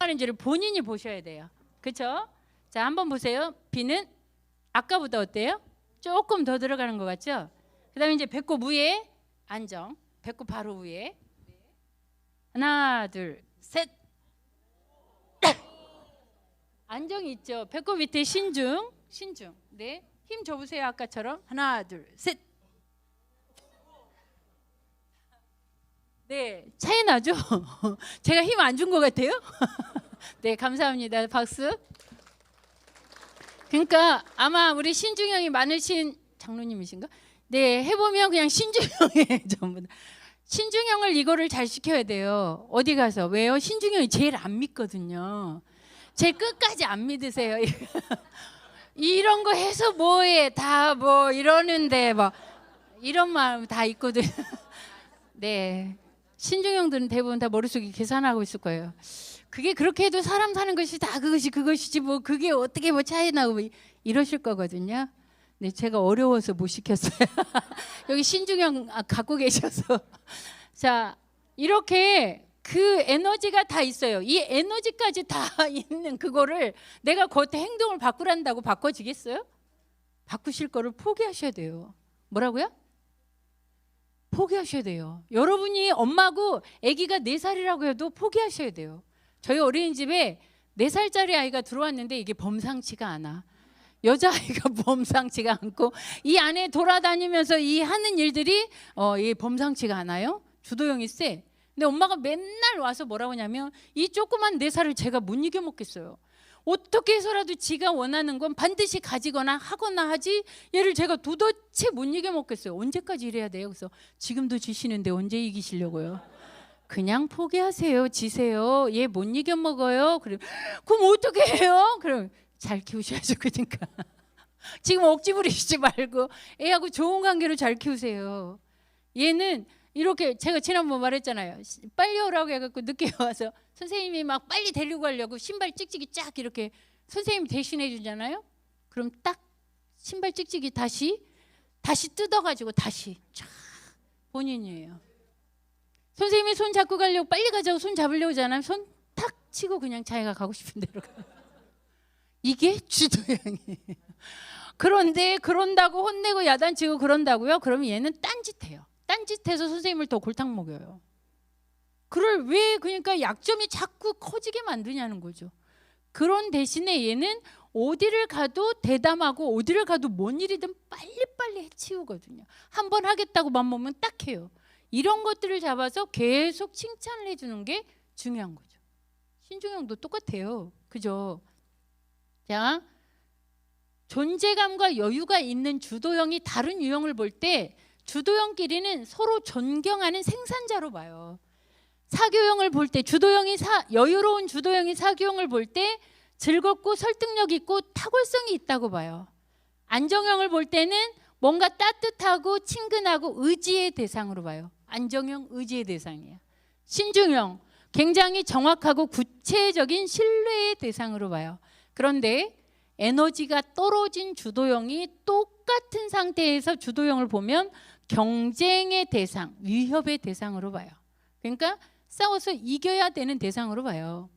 하는지를 본인이 보셔야 돼요. 그렇죠? 자, 한번 보세요. B는 아까보다 어때요? 조금 더 들어가는 것 같죠? 그다음에 이제 배꼽 위에 안정, 배꼽 바로 위에. 하나, 둘, 셋. 안정이 있죠. 배꼽 밑에 신중. 네, 힘 줘보세요. 아까처럼. 하나, 둘, 셋. 네, 차이 나죠? 제가 힘 안 준 것 같아요? 네, 감사합니다. 박수. 그러니까 아마 우리 신중형이 많으신 장로님이신가? 네, 해보면 그냥 신중형이에요. 전부 다. 신중형을 이거를 잘 시켜야 돼요. 어디 가서. 왜요? 신중형이 제일 안 믿거든요. 제일 끝까지 안 믿으세요. 이런 거 해서 뭐해? 다 뭐 이러는데 뭐 이런 마음 다 있거든요. 네, 신중형들은 대부분 다 머릿속에 계산하고 있을 거예요. 그게 그렇게 해도 사람 사는 것이 다 그것이지 뭐 그게 어떻게 뭐 차이 나고 뭐 이러실 거거든요. 네, 제가 어려워서 못 시켰어요. 여기 신중형 갖고 계셔서. 자, 이렇게 그 에너지가 다 있어요. 이 에너지까지 다 있는 그거를 내가 겉에 행동을 바꾸란다고 바꿔지겠어요? 바꾸실 거를 포기하셔야 돼요. 뭐라고요? 포기하셔야 돼요. 여러분이 엄마고 아기가 4살이라고 해도 포기하셔야 돼요. 저희 어린이집에 4살짜리 아이가 들어왔는데 이게 범상치가 않아. 여자아이가 범상치가 않고 이 안에 돌아다니면서 이 하는 일들이 이게 범상치가 않아요. 주도형이 세. 근데 엄마가 맨날 와서 뭐라고 하냐면 이 조그만 4살을 제가 못 이겨 먹겠어요. 어떻게 해서라도 지가 원하는 건 반드시 가지거나 하거나 하지 얘를 제가 도대체 못 이겨 먹겠어요. 언제까지 이래야 돼요? 그래서 지금도 지시는데 언제 이기시려고요? 그냥 포기하세요. 지세요. 얘 못 이겨 먹어요. 그럼 어떻게 해요? 그럼 잘 키우셔야죠. 그러니까 지금 억지 부리시지 말고 애하고 좋은 관계로 잘 키우세요. 얘는 이렇게 제가 지난번 말했잖아요. 빨리 오라고 해갖고 늦게 와서 선생님이 막 빨리 데리고 가려고 신발 찍찍이 쫙 이렇게 선생님이 대신해 주잖아요. 그럼 딱 신발 찍찍이 다시 뜯어가지고 다시 쫙 본인이에요. 선생님이 손 잡고 가려고 빨리 가자고 손 잡으려고 하잖아요. 손 탁 치고 그냥 자기가 가고 싶은 대로 가. 이게 주도형이에요. 그런데 그런다고 혼내고 야단치고 그런다고요? 그러면 얘는 딴짓해요. 딴짓해서 선생님을 더 골탕 먹여요. 그걸 왜 그러니까 약점이 자꾸 커지게 만드냐는 거죠. 그런 대신에 얘는 어디를 가도 대담하고 어디를 가도 뭔 일이든 빨리빨리 해치우거든요. 한 번 하겠다고 맘먹으면 딱 해요. 이런 것들을 잡아서 계속 칭찬을 해주는 게 중요한 거죠. 신중형도 똑같아요. 그죠? 자, 존재감과 여유가 있는 주도형이 다른 유형을 볼 때 주도형끼리는 서로 존경하는 생산자로 봐요. 사교형을 볼 때 여유로운 주도형이 사교형을 볼 때 즐겁고 설득력 있고 탁월성이 있다고 봐요. 안정형을 볼 때는 뭔가 따뜻하고 친근하고 의지의 대상으로 봐요. 안정형 의지의 대상이에요. 신중형 굉장히 정확하고 구체적인 신뢰의 대상으로 봐요. 그런데 에너지가 떨어진 주도형이 똑같은 상태에서 주도형을 보면 경쟁의 대상, 위협의 대상으로 봐요. 그러니까 싸워서 이겨야 되는 대상으로 봐요.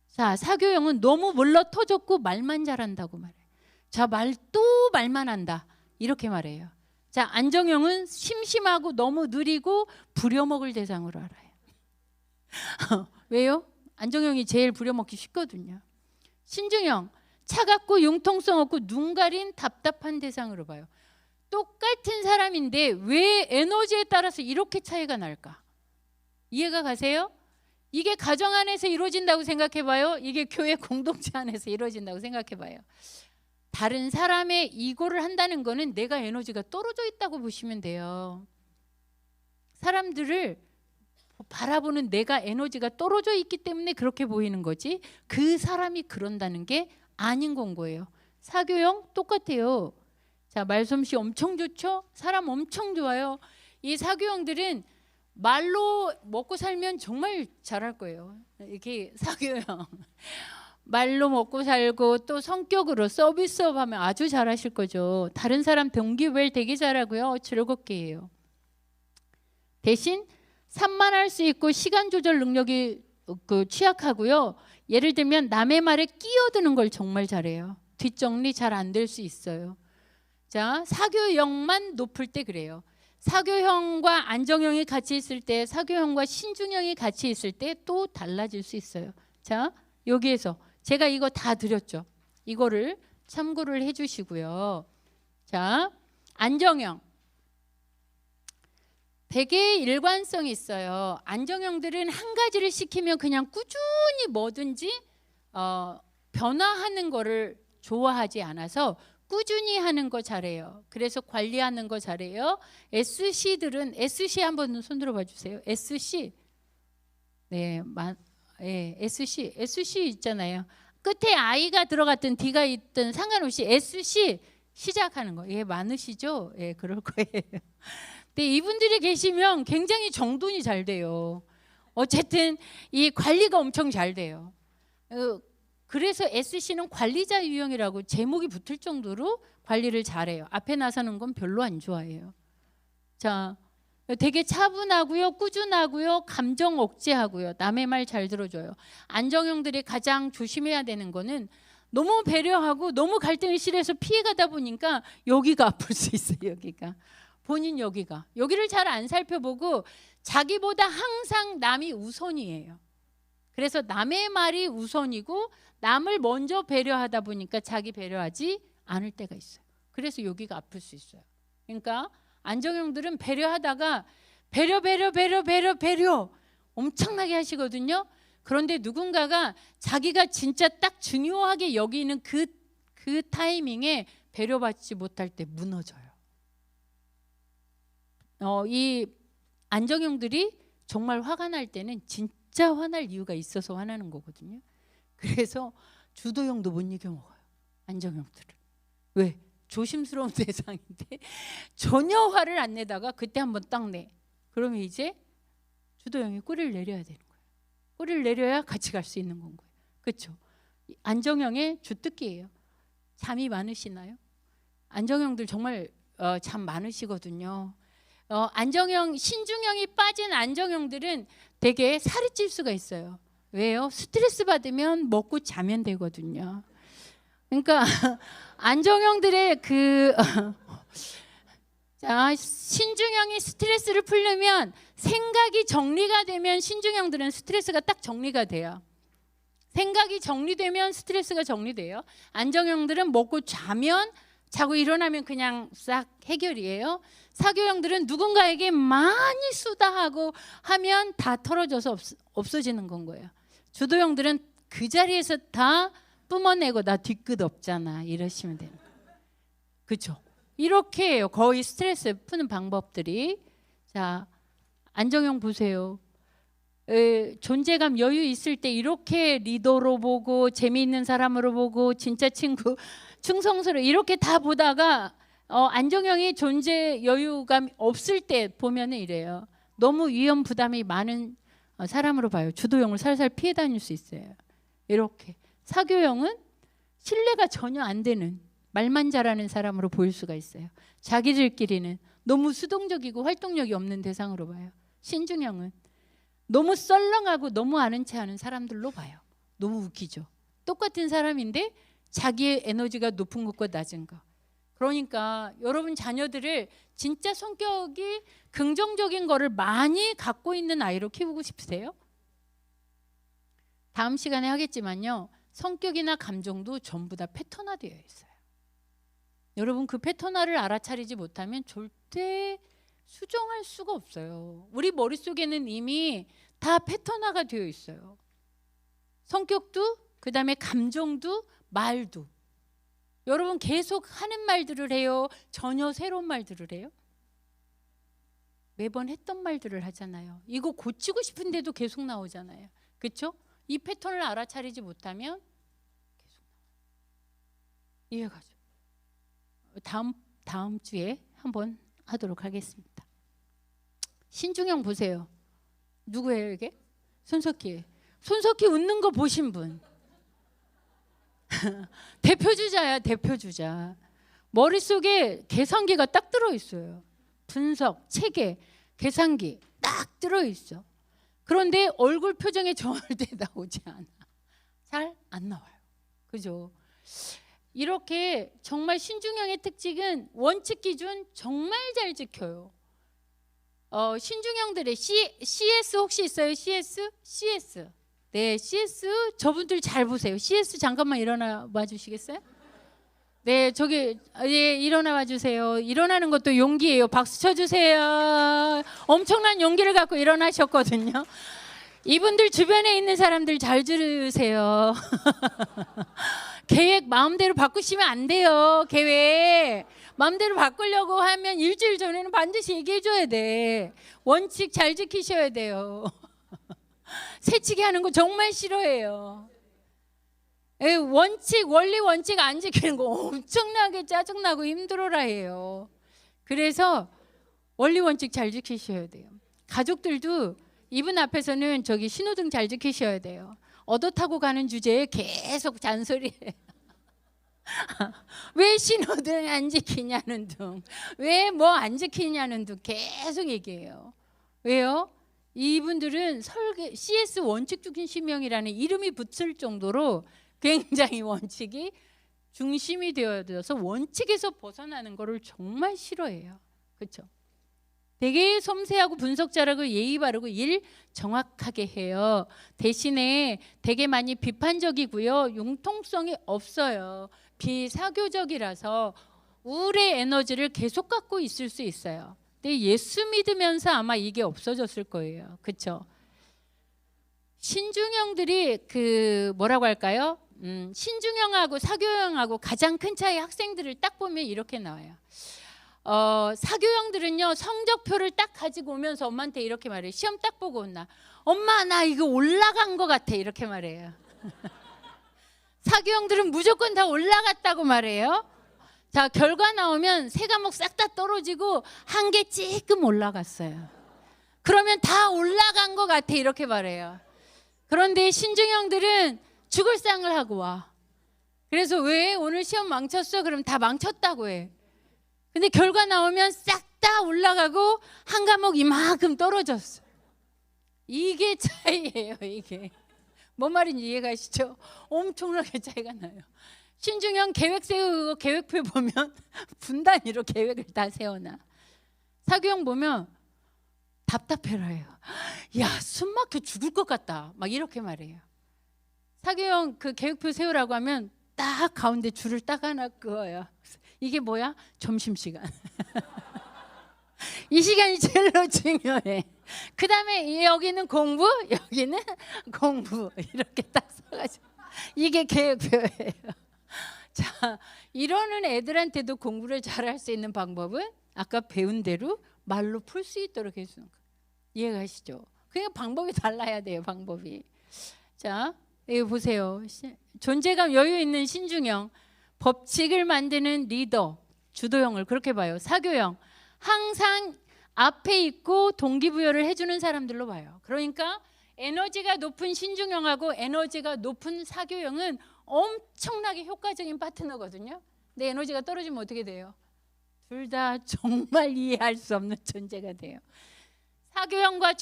자, 사교형은 너무 물러터졌고 말만 잘한다고 말해요. 자, 말만 한다 이렇게 말해요. 자, 안정형은 심심하고 너무 느리고 부려먹을 대상으로 알아요. 왜요? 안정형이 제일 부려먹기 쉽거든요. 신중형 차갑고 융통성 없고 눈 가린 답답한 대상으로 봐요. 똑같은 사람인데 왜 에너지에 따라서 이렇게 차이가 날까? 이해가 가세요? 이게 가정 안에서 이루어진다고 생각해봐요. 이게 교회 공동체 안에서 이루어진다고 생각해봐요. 다른 사람의 이거를 한다는 거는 내가 에너지가 떨어져 있다고 보시면 돼요. 사람들을 바라보는 내가 에너지가 떨어져 있기 때문에 그렇게 보이는 거지 그 사람이 그런다는 게 아닌 건 거예요. 사교형 똑같아요. 자, 말솜씨 엄청 좋죠? 사람 엄청 좋아요. 이 사교형들은 말로 먹고 살면 정말 잘할 거예요. 이렇게 사교형 말로 먹고 살고 또 성격으로 서비스업 하면 아주 잘하실 거죠. 다른 사람 동기부여 되게 잘하고요. 즐겁게 해요. 대신 산만할 수 있고 시간 조절 능력이 취약하고요. 예를 들면 남의 말에 끼어드는 걸 정말 잘해요. 뒷정리 잘 안 될 수 있어요. 자, 사교형만 높을 때 그래요. 사교형과 안정형이 같이 있을 때, 사교형과 신중형이 같이 있을 때 또 달라질 수 있어요. 자, 여기에서 제가 이거 다 드렸죠. 이거를 참고를 해주시고요. 자, 안정형. 되게 일관성이 있어요. 안정형들은 한 가지를 시키면 그냥 꾸준히 뭐든지 변화하는 거를 좋아하지 않아서 꾸준히 하는 거 잘해요. 그래서 관리하는 거 잘해요. SC들은 SC 한번 손 들어봐 주세요. SC. 네, SC 있잖아요. 끝에 I가 들어갔든 D가 있든 상관없이 SC 시작하는 거. 예, 많으시죠? 예, 그럴 거예요. 근데 이분들이 계시면 굉장히 정돈이 잘 돼요. 어쨌든 이 관리가 엄청 잘 돼요. 그래서 SC는 관리자 유형이라고 제목이 붙을 정도로 관리를 잘해요. 앞에 나서는 건 별로 안 좋아해요. 자, 되게 차분하고요, 꾸준하고요, 감정 억제하고요, 남의 말 잘 들어줘요. 안정형들이 가장 조심해야 되는 거는 너무 배려하고 너무 갈등이 심해서 피해가다 보니까 여기가 아플 수 있어요. 여기가. 본인 여기를 잘 안 살펴보고 자기보다 항상 남이 우선이에요. 그래서 남의 말이 우선이고 남을 먼저 배려하다 보니까 자기 배려하지 않을 때가 있어요. 그래서 여기가 아플 수 있어요. 그러니까 안정형들은 배려하다가 배려 엄청나게 하시거든요. 그런데 누군가가 자기가 진짜 딱 중요하게 여기는 그 타이밍에 배려받지 못할 때 무너져요. 이 안정형들이 정말 화가 날 때는 진짜 화날 이유가 있어서 화나는 거거든요. 그래서 주도형도 못 이겨먹어요. 안정형들은. 왜? 조심스러운 대상인데 전혀 화를 안 내다가 그때 한번 딱 내. 그러면 이제 주도형이 꼬리를 내려야 되는 거예요. 꼬리를 내려야 같이 갈 수 있는 건 거예요. 그렇죠? 안정형의 주특기예요. 잠이 많으시나요? 안정형들 정말 잠 많으시거든요. 안정형, 신중형이 빠진 안정형들은 되게 살이 찔 수가 있어요. 왜요? 스트레스 받으면 먹고 자면 되거든요. 그러니까 안정형들의 자, 신중형이 스트레스를 풀려면 생각이 정리가 되면 신중형들은 스트레스가 딱 정리가 돼요. 생각이 정리되면 스트레스가 정리돼요. 안정형들은 먹고 자고 일어나면 그냥 싹 해결이에요. 사교형들은 누군가에게 많이 수다하고 하면 다 털어져서 없어지는 건 거예요. 주도형들은 그 자리에서 다 뿜어내고 나 뒤끝 없잖아 이러시면 돼요. 그렇죠? 이렇게 해요. 거의 스트레스 푸는 방법들이. 자, 안정형 보세요. 존재감 여유 있을 때 이렇게 리더로 보고 재미있는 사람으로 보고 진짜 친구 충성스러워 이렇게 다 보다가 안정형이 존재 여유감 없을 때 보면은 이래요. 너무 위험 부담이 많은 사람으로 봐요. 주도형을 살살 피해 다닐 수 있어요. 이렇게. 사교형은 신뢰가 전혀 안 되는 말만 잘하는 사람으로 보일 수가 있어요. 자기들끼리는 너무 수동적이고 활동력이 없는 대상으로 봐요. 신중형은 너무 썰렁하고 너무 아는 체 하는 사람들로 봐요. 너무 웃기죠. 똑같은 사람인데 자기의 에너지가 높은 것과 낮은 것. 그러니까 여러분 자녀들을 진짜 성격이 긍정적인 거를 많이 갖고 있는 아이로 키우고 싶으세요? 다음 시간에 하겠지만요. 성격이나 감정도 전부 다 패턴화되어 있어요. 여러분 그 패턴화를 알아차리지 못하면 절대 수정할 수가 없어요. 우리 머릿속에는 이미 다 패턴화가 되어 있어요. 성격도 그다음에 감정도 말도. 여러분 계속 하는 말들을 해요? 전혀 새로운 말들을 해요? 매번 했던 말들을 하잖아요. 이거 고치고 싶은데도 계속 나오잖아요. 그렇죠? 이 패턴을 알아차리지 못하면 계속 나와요. 이해가죠? 다음 주에 한번 하도록 하겠습니다. 신중형 보세요. 누구예요 이게? 손석희. 손석희 웃는 거 보신 분. 대표주자야 대표주자. 머릿속에 계산기가 딱 들어있어요. 분석, 체계, 계산기 딱 들어있어. 그런데 얼굴 표정에 절대 나오지 않아. 잘 안 나와요. 그죠? 이렇게 정말 신중형의 특징은 원칙 기준 정말 잘 지켜요. 신중형들의 CS 혹시 있어요? CS. 네, CS 저분들 잘 보세요. CS 잠깐만 일어나 봐 주시겠어요? 네, 저기 예, 일어나 봐 주세요. 일어나는 것도 용기예요. 박수 쳐 주세요. 엄청난 용기를 갖고 일어나셨거든요. 이분들 주변에 있는 사람들 잘 들으세요. 계획 마음대로 바꾸시면 안 돼요. 계획 마음대로 바꾸려고 하면 일주일 전에는 반드시 얘기해 줘야 돼. 원칙 잘 지키셔야 돼요. 새치기 하는 거 정말 싫어해요. 원리 원칙 안 지키는 거 엄청나게 짜증나고 힘들어라 해요. 그래서 원리 원칙 잘 지키셔야 돼요. 가족들도 이분 앞에서는 저기 신호등 잘 지키셔야 돼요. 얻어 타고 가는 주제에 계속 잔소리해요. 왜 신호등 안 지키냐는 등, 왜 뭐 안 지키냐는 등 계속 얘기해요. 왜요? 이분들은 CS 원칙 중심형이라는 이름이 붙을 정도로 굉장히 원칙이 중심이 되어서 원칙에서 벗어나는 거를 정말 싫어해요. 그렇죠? 되게 섬세하고 분석 잘하고 예의 바르고 일 정확하게 해요. 대신에 되게 많이 비판적이고요. 융통성이 없어요. 비사교적이라서 우울의 에너지를 계속 갖고 있을 수 있어요. 근데 예수 믿으면서 아마 이게 없어졌을 거예요. 그렇죠? 신중형들이 그 뭐라고 할까요? 신중형하고 사교형하고 가장 큰 차이 학생들을 딱 보면 이렇게 나와요. 사교형들은요 성적표를 딱 가지고 오면서 엄마한테 이렇게 말해요. 시험 딱 보고 온나 엄마 나 이거 올라간 것 같아 이렇게 말해요. 사교형들은 무조건 다 올라갔다고 말해요. 자 결과 나오면 세 과목 싹 다 떨어지고 한 개 찔끔 올라갔어요. 그러면 다 올라간 것 같아 이렇게 말해요. 그런데 신중형들은 죽을 상을 하고 와. 그래서 왜 오늘 시험 망쳤어? 그럼 다 망쳤다고 해. 근데 결과 나오면 싹 다 올라가고 한 과목 이만큼 떨어졌어. 이게 차이예요. 이게 뭔 말인지 이해가시죠? 엄청나게 차이가 나요. 신중형 계획 세우고 계획표 보면 분단위로 계획을 다 세워놔. 사교형 보면 답답해라 해요. 야 숨 막혀 죽을 것 같다 막 이렇게 말해요. 사교형 그 계획표 세우라고 하면 딱 가운데 줄을 딱 하나 그어요. 이게 뭐야? 점심시간. 이 시간이 제일 중요해. 그 다음에 여기는 공부, 여기는 공부 이렇게 딱 써가지고 이게 계획표예요. 자, 이러는 애들한테도 공부를 잘할 수 있는 방법은 아까 배운 대로 말로 풀 수 있도록 해주는 거예요. 이해가시죠? 그러니까 방법이 달라야 돼요. 방법이. 자, 여기 보세요. 존재감 여유 있는 신중형, 법칙을 만드는 리더, 주도형을 그렇게 봐요. 사교형, 항상 앞에 있고 동기부여를 해주는 사람들로 봐요. 그러니까 에너지가 높은 신중형하고 에너지가 높은 사교형은 엄청나게 효과적인 파트너거든요. 근데 에너지가 떨어지면 어떻게 돼요? 둘 다 정말 이해할 수 없는 존재가 돼요. 사교형과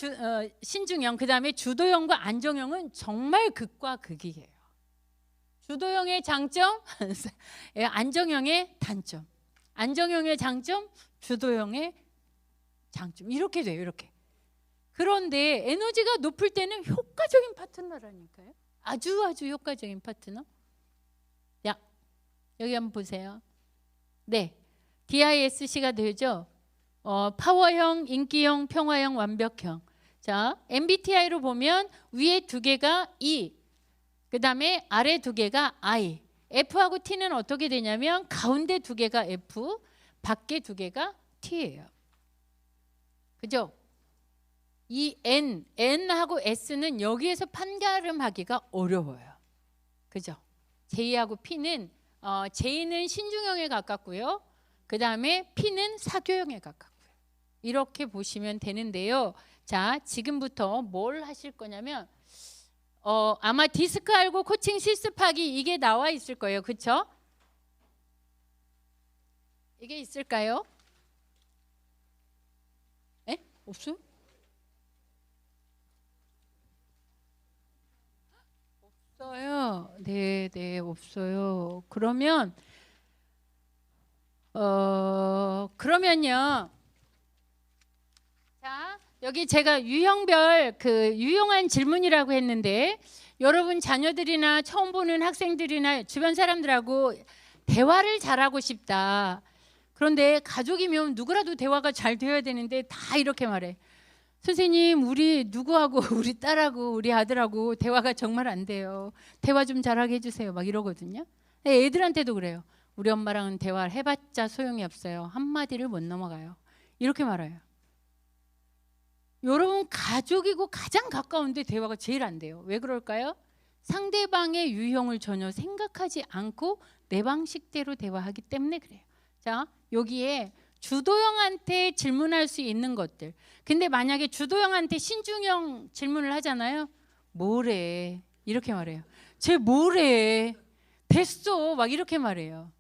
신중형, 그 다음에 주도형과 안정형은 정말 극과 극이에요. 주도형의 장점, 안정형의 단점. 안정형의 장점, 주도형의 장점. 이렇게 돼요. 이렇게. 그런데 에너지가 높을 때는 효과적인 파트너라니까요. 아주 효과적인 파트너. 야, 여기 한번 보세요. 네, DISC가 되죠. 파워형, 인기형, 평화형, 완벽형. 자, MBTI로 보면 위에 두 개가 E, 그 다음에 아래 두 개가 I. F하고 T는 어떻게 되냐면 가운데 두 개가 F, 밖에 두 개가 T예요. 그죠? 이 N하고 S는 여기에서 판가름하기가 어려워요. 그죠? J하고 P는 J는 신중형에 가깝고요. 그 다음에 P는 사교형에 가깝고요. 이렇게 보시면 되는데요. 자, 지금부터 뭘 하실 거냐면 아마 디스크 알고 코칭 실습하기 이게 나와 있을 거예요. 그렇죠? 이게 있을까요? 에? 없어요? 없어요. 네, 없어요. 그러면요. 자, 여기 제가 유형별 유용한 질문이라고 했는데 여러분 자녀들이나 처음 보는 학생들이나 주변 사람들하고 대화를 잘하고 싶다. 그런데 가족이면 누구라도 대화가 잘 되어야 되는데 다 이렇게 말해. 선생님, 우리 누구하고 우리 딸하고 우리 아들하고 대화가 정말 안 돼요. 대화 좀 잘하게 해주세요. 막 이러거든요. 애들한테도 그래요. 우리 엄마랑은 대화를 해봤자 소용이 없어요. 한마디를 못 넘어가요. 이렇게 말해요. 여러분 가족이고 가장 가까운데 대화가 제일 안 돼요. 왜 그럴까요? 상대방의 유형을 전혀 생각하지 않고 내 방식대로 대화하기 때문에 그래요. 자, 여기에 주도형한테 질문할 수 있는 것들. 근데 만약에 주도형한테 신중형 질문을 하잖아요. 뭐래? 이렇게 말해요. 쟤 뭐래? 됐어. 막 이렇게 말해요.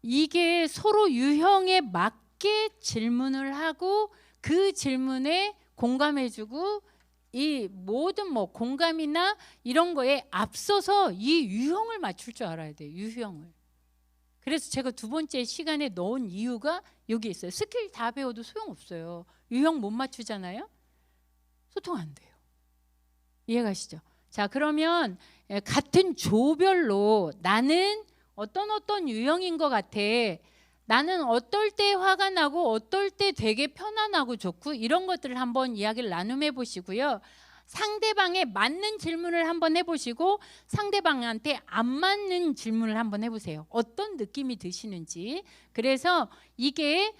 이게 서로 유형에 맞게 질문을 하고 그 질문에 공감해주고 이 모든 공감이나 이런 거에 앞서서 이 유형을 맞출 줄 알아야 돼요. 유형을. 그래서 제가 두 번째 시간에 넣은 이유가 여기 있어요. 스킬 다 배워도 소용없어요. 유형 못 맞추잖아요. 소통 안 돼요. 이해가시죠? 자, 그러면 같은 조별로 나는 어떤 유형인 것 같아. 나는 어떨 때 화가 나고 어떨 때 되게 편안하고 좋고 이런 것들을 한번 이야기를 나눔해 보시고요. 상대방에 맞는 질문을 한번 해보시고 상대방한테 안 맞는 질문을 한번 해보세요. 어떤 느낌이 드시는지. 그래서 이게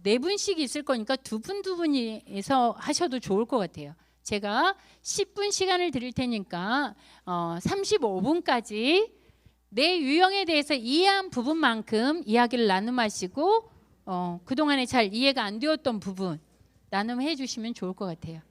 네 분씩 있을 거니까 두 분이서 하셔도 좋을 것 같아요. 제가 10분 시간을 드릴 테니까 35분까지 내 유형에 대해서 이해한 부분만큼 이야기를 나눔하시고 그동안에 잘 이해가 안 되었던 부분 나눔해 주시면 좋을 것 같아요.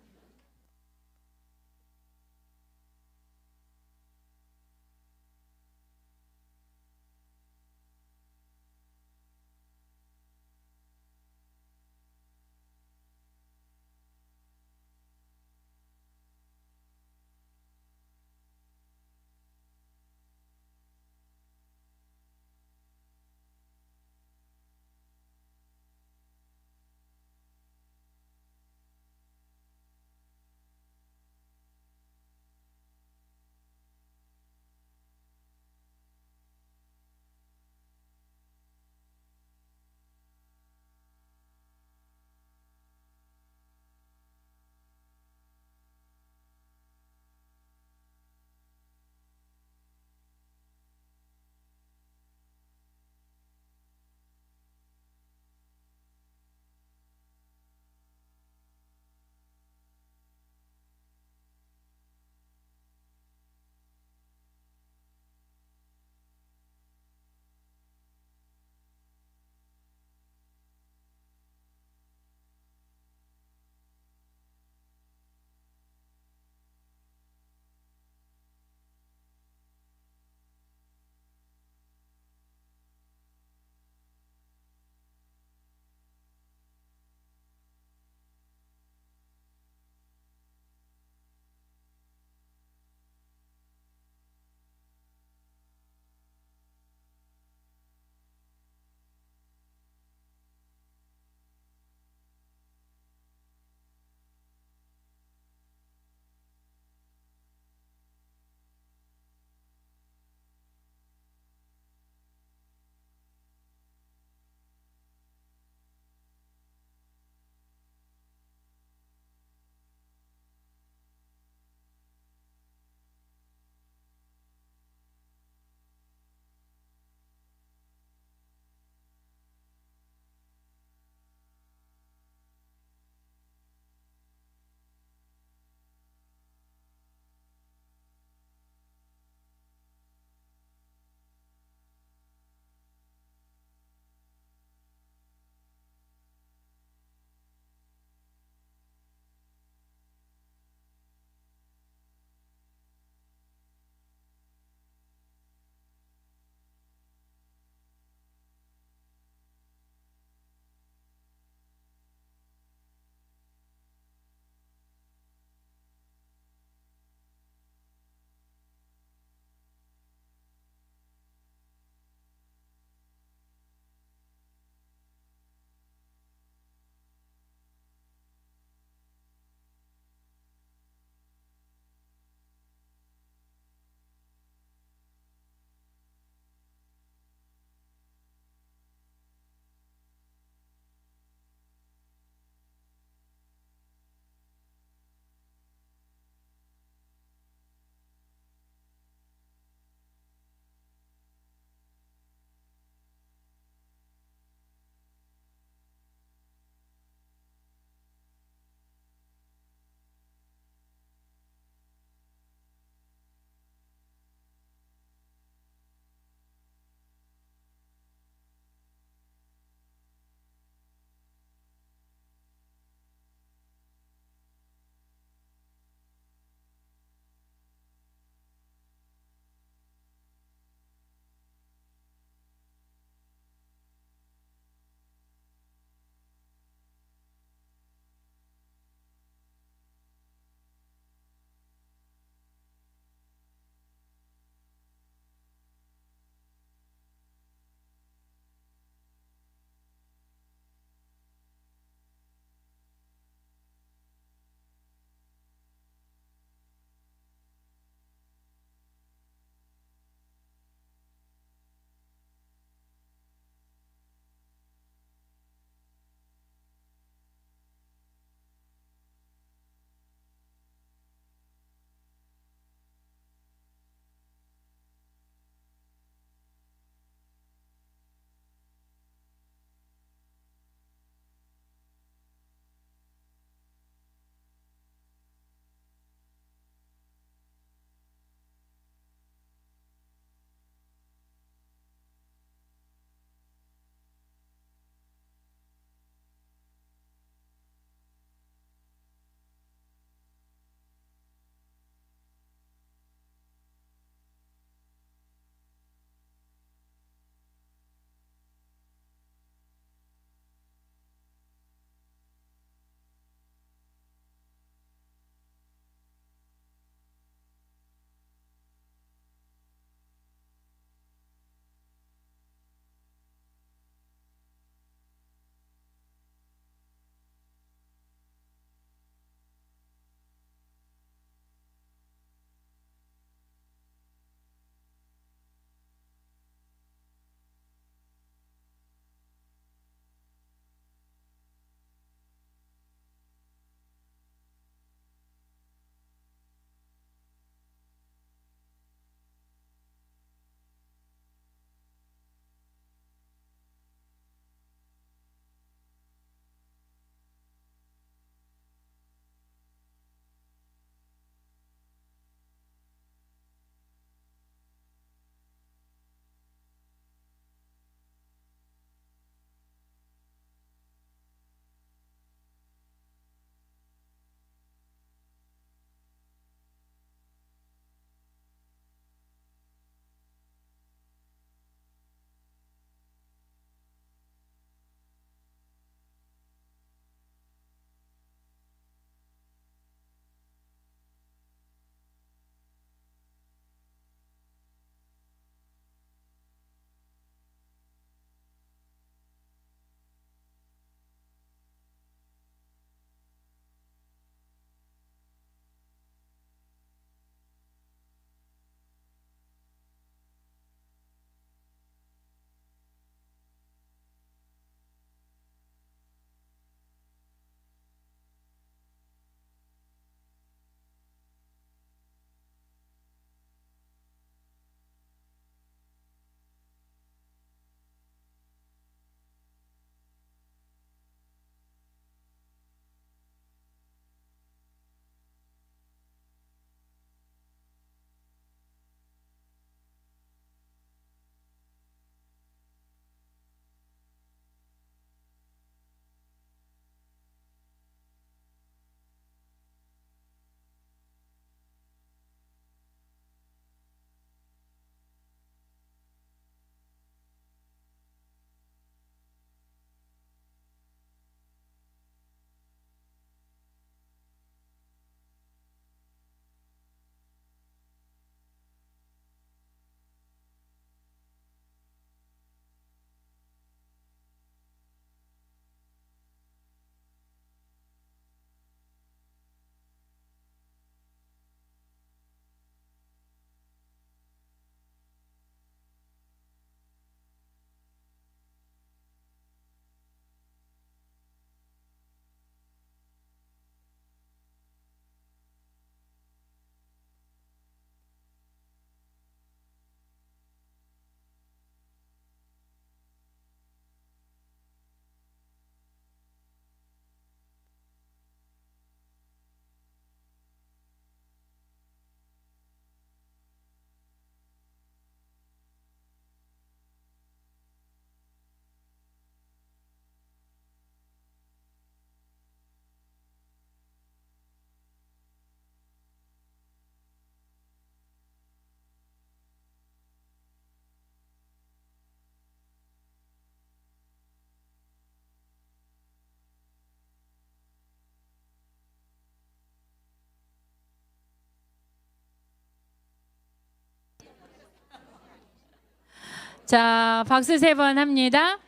자, 박수 3번 합니다.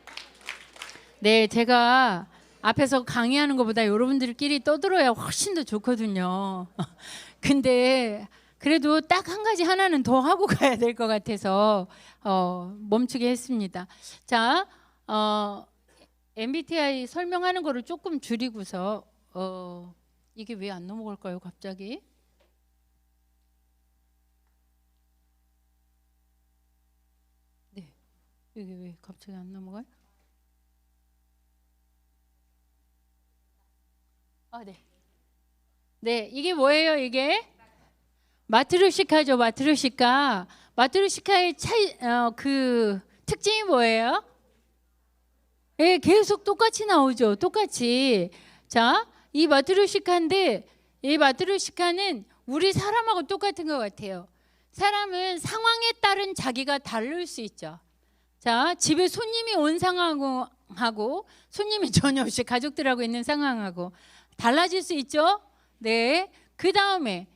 네, 제가 앞에서 강의하는 것보다 여러분들끼리 떠들어야 훨씬 더 좋거든요. 근데 그래도 딱 한 가지 하나는 더 하고 가야 될 것 같아서 멈추게 했습니다. 자, MBTI 설명하는 거를 조금 줄이고서 이게 왜 안 넘어갈까요, 갑자기? 네, 이게 왜 갑자기 안 넘어가요? 네. 네, 이게 뭐예요, 이게? 마트로시카죠, 마트로시카. 마트로시카의 그 특징이 뭐예요? 예, 계속 똑같이 나오죠, 똑같이. 자, 이 마트로시카인데 이 마트로시카는 우리 사람하고 똑같은 것 같아요. 사람은 상황에 따른 자기가 다를 수 있죠. 자, 집에 손님이 온 상황하고 손님이 전혀 없이 가족들하고 있는 상황하고 달라질 수 있죠. 네, 그 다음에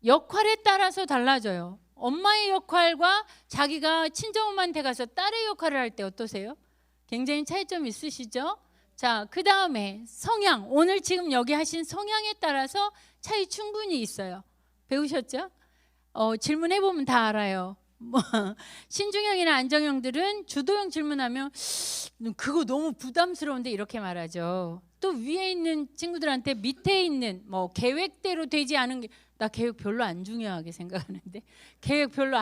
역할에 따라서 달라져요. 엄마의 역할과 자기가 친정엄마한테 가서 딸의 역할을 할 때 어떠세요? 굉장히 차이점 있으시죠? 자, 그 다음에 성향, 오늘 지금 여기 하신 성향에 따라서 차이 충분히 있어요. 배우셨죠? 질문해보면 다 알아요. 뭐 신중형이나 안정형들은 주도형 질문하면 그거 너무 부담스러운데 이렇게 말하죠. 또 위에 있는 친구들한테 밑에 있는 뭐 계획대로 되지 않은 게, 나 계획 별로 안 중요하게 생각하는데, 계획 별로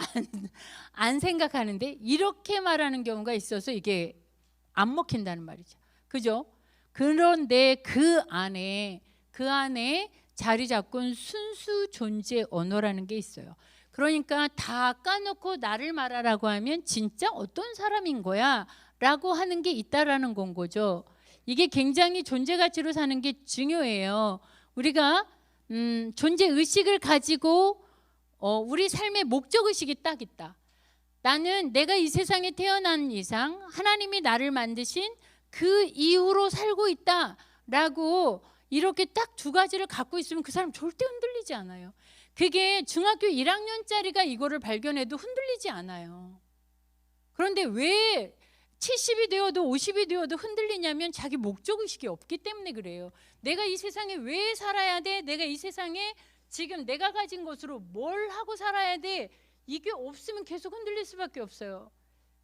안 생각하는데 이렇게 말하는 경우가 있어서 이게 안 먹힌다는 말이죠. 그죠? 그런데 그 안에 자리 잡고 순수 존재 언어라는 게 있어요. 그러니까 다 까놓고 나를 말하라고 하면 진짜 어떤 사람인 거야 라고 하는 게 있다라는 건 거죠. 이게 굉장히 존재 가치로 사는 게 중요해요. 우리가 존재 의식을 가지고 우리 삶의 목적 의식이 딱 있다. 나는 내가 이 세상에 태어난 이상 하나님이 나를 만드신 그 이후로 살고 있다라고 이렇게 딱 두 가지를 갖고 있으면 그 사람 절대 흔들리지 않아요. 그게 중학교 1학년짜리가 이거를 발견해도 흔들리지 않아요. 그런데 왜 70이 되어도 50이 되어도 흔들리냐면 자기 목적의식이 없기 때문에 그래요. 내가 이 세상에 왜 살아야 돼? 내가 이 세상에 지금 내가 가진 것으로 뭘 하고 살아야 돼? 이게 없으면 계속 흔들릴 수밖에 없어요.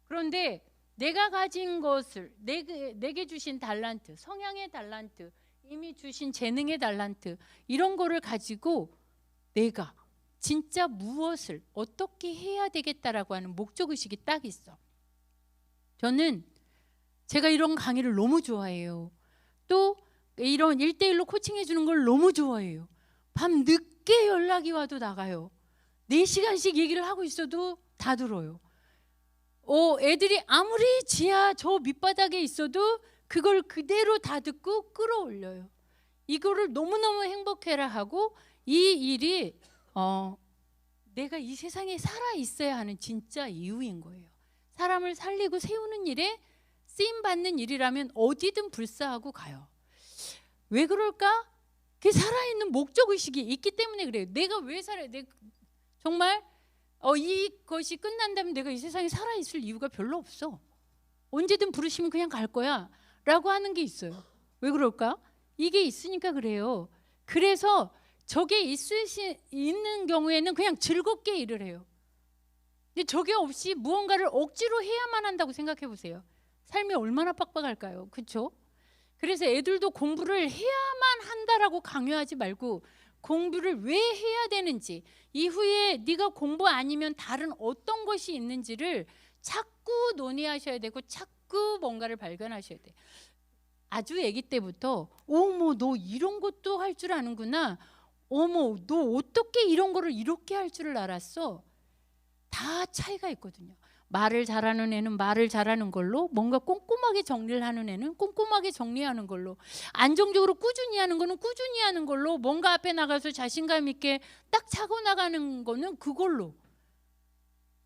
그런데 내가 가진 것을 내게 주신 달란트, 성향의 달란트, 이미 주신 재능의 달란트, 이런 거를 가지고 내가 진짜 무엇을 어떻게 해야 되겠다라고 하는 목적의식이 딱 있어. 저는 제가 이런 강의를 너무 좋아해요. 또 이런 1대1로 코칭해 주는 걸 너무 좋아해요. 밤 늦게 연락이 와도 나가요. 4시간씩 얘기를 하고 있어도 다 들어요. 애들이 아무리 지하 저 밑바닥에 있어도 그걸 그대로 다 듣고 끌어올려요. 이거를 너무너무 행복해라 하고 이 일이 내가 이 세상에 살아 있어야 하는 진짜 이유인 거예요. 사람을 살리고 세우는 일에 쓰임받는 일이라면 어디든 불사하고 가요. 왜 그럴까? 그 살아있는 목적의식이 있기 때문에 그래요. 내가 왜 살아야 돼? 정말 이것이 끝난다면 내가 이 세상에 살아있을 이유가 별로 없어. 언제든 부르시면 그냥 갈 거야 라고 하는 게 있어요. 왜 그럴까? 이게 있으니까 그래요. 그래서 저게 있는 경우에는 그냥 즐겁게 일을 해요. 근데 저게 없이 무언가를 억지로 해야만 한다고 생각해 보세요. 삶이 얼마나 빡빡할까요? 그렇죠? 그래서 애들도 공부를 해야만 한다라고 강요하지 말고 공부를 왜 해야 되는지, 이후에 네가 공부 아니면 다른 어떤 것이 있는지를 자꾸 논의하셔야 되고 자꾸 뭔가를 발견하셔야 돼요. 아주 아기 때부터 어머 너 이런 것도 할 줄 아는구나, 어머 너 어떻게 이런 거를 이렇게 할 줄을 알았어, 다 차이가 있거든요. 말을 잘하는 애는 말을 잘하는 걸로, 뭔가 꼼꼼하게 정리를 하는 애는 꼼꼼하게 정리하는 걸로, 안정적으로 꾸준히 하는 거는 꾸준히 하는 걸로, 뭔가 앞에 나가서 자신감 있게 딱 차고 나가는 거는 그걸로.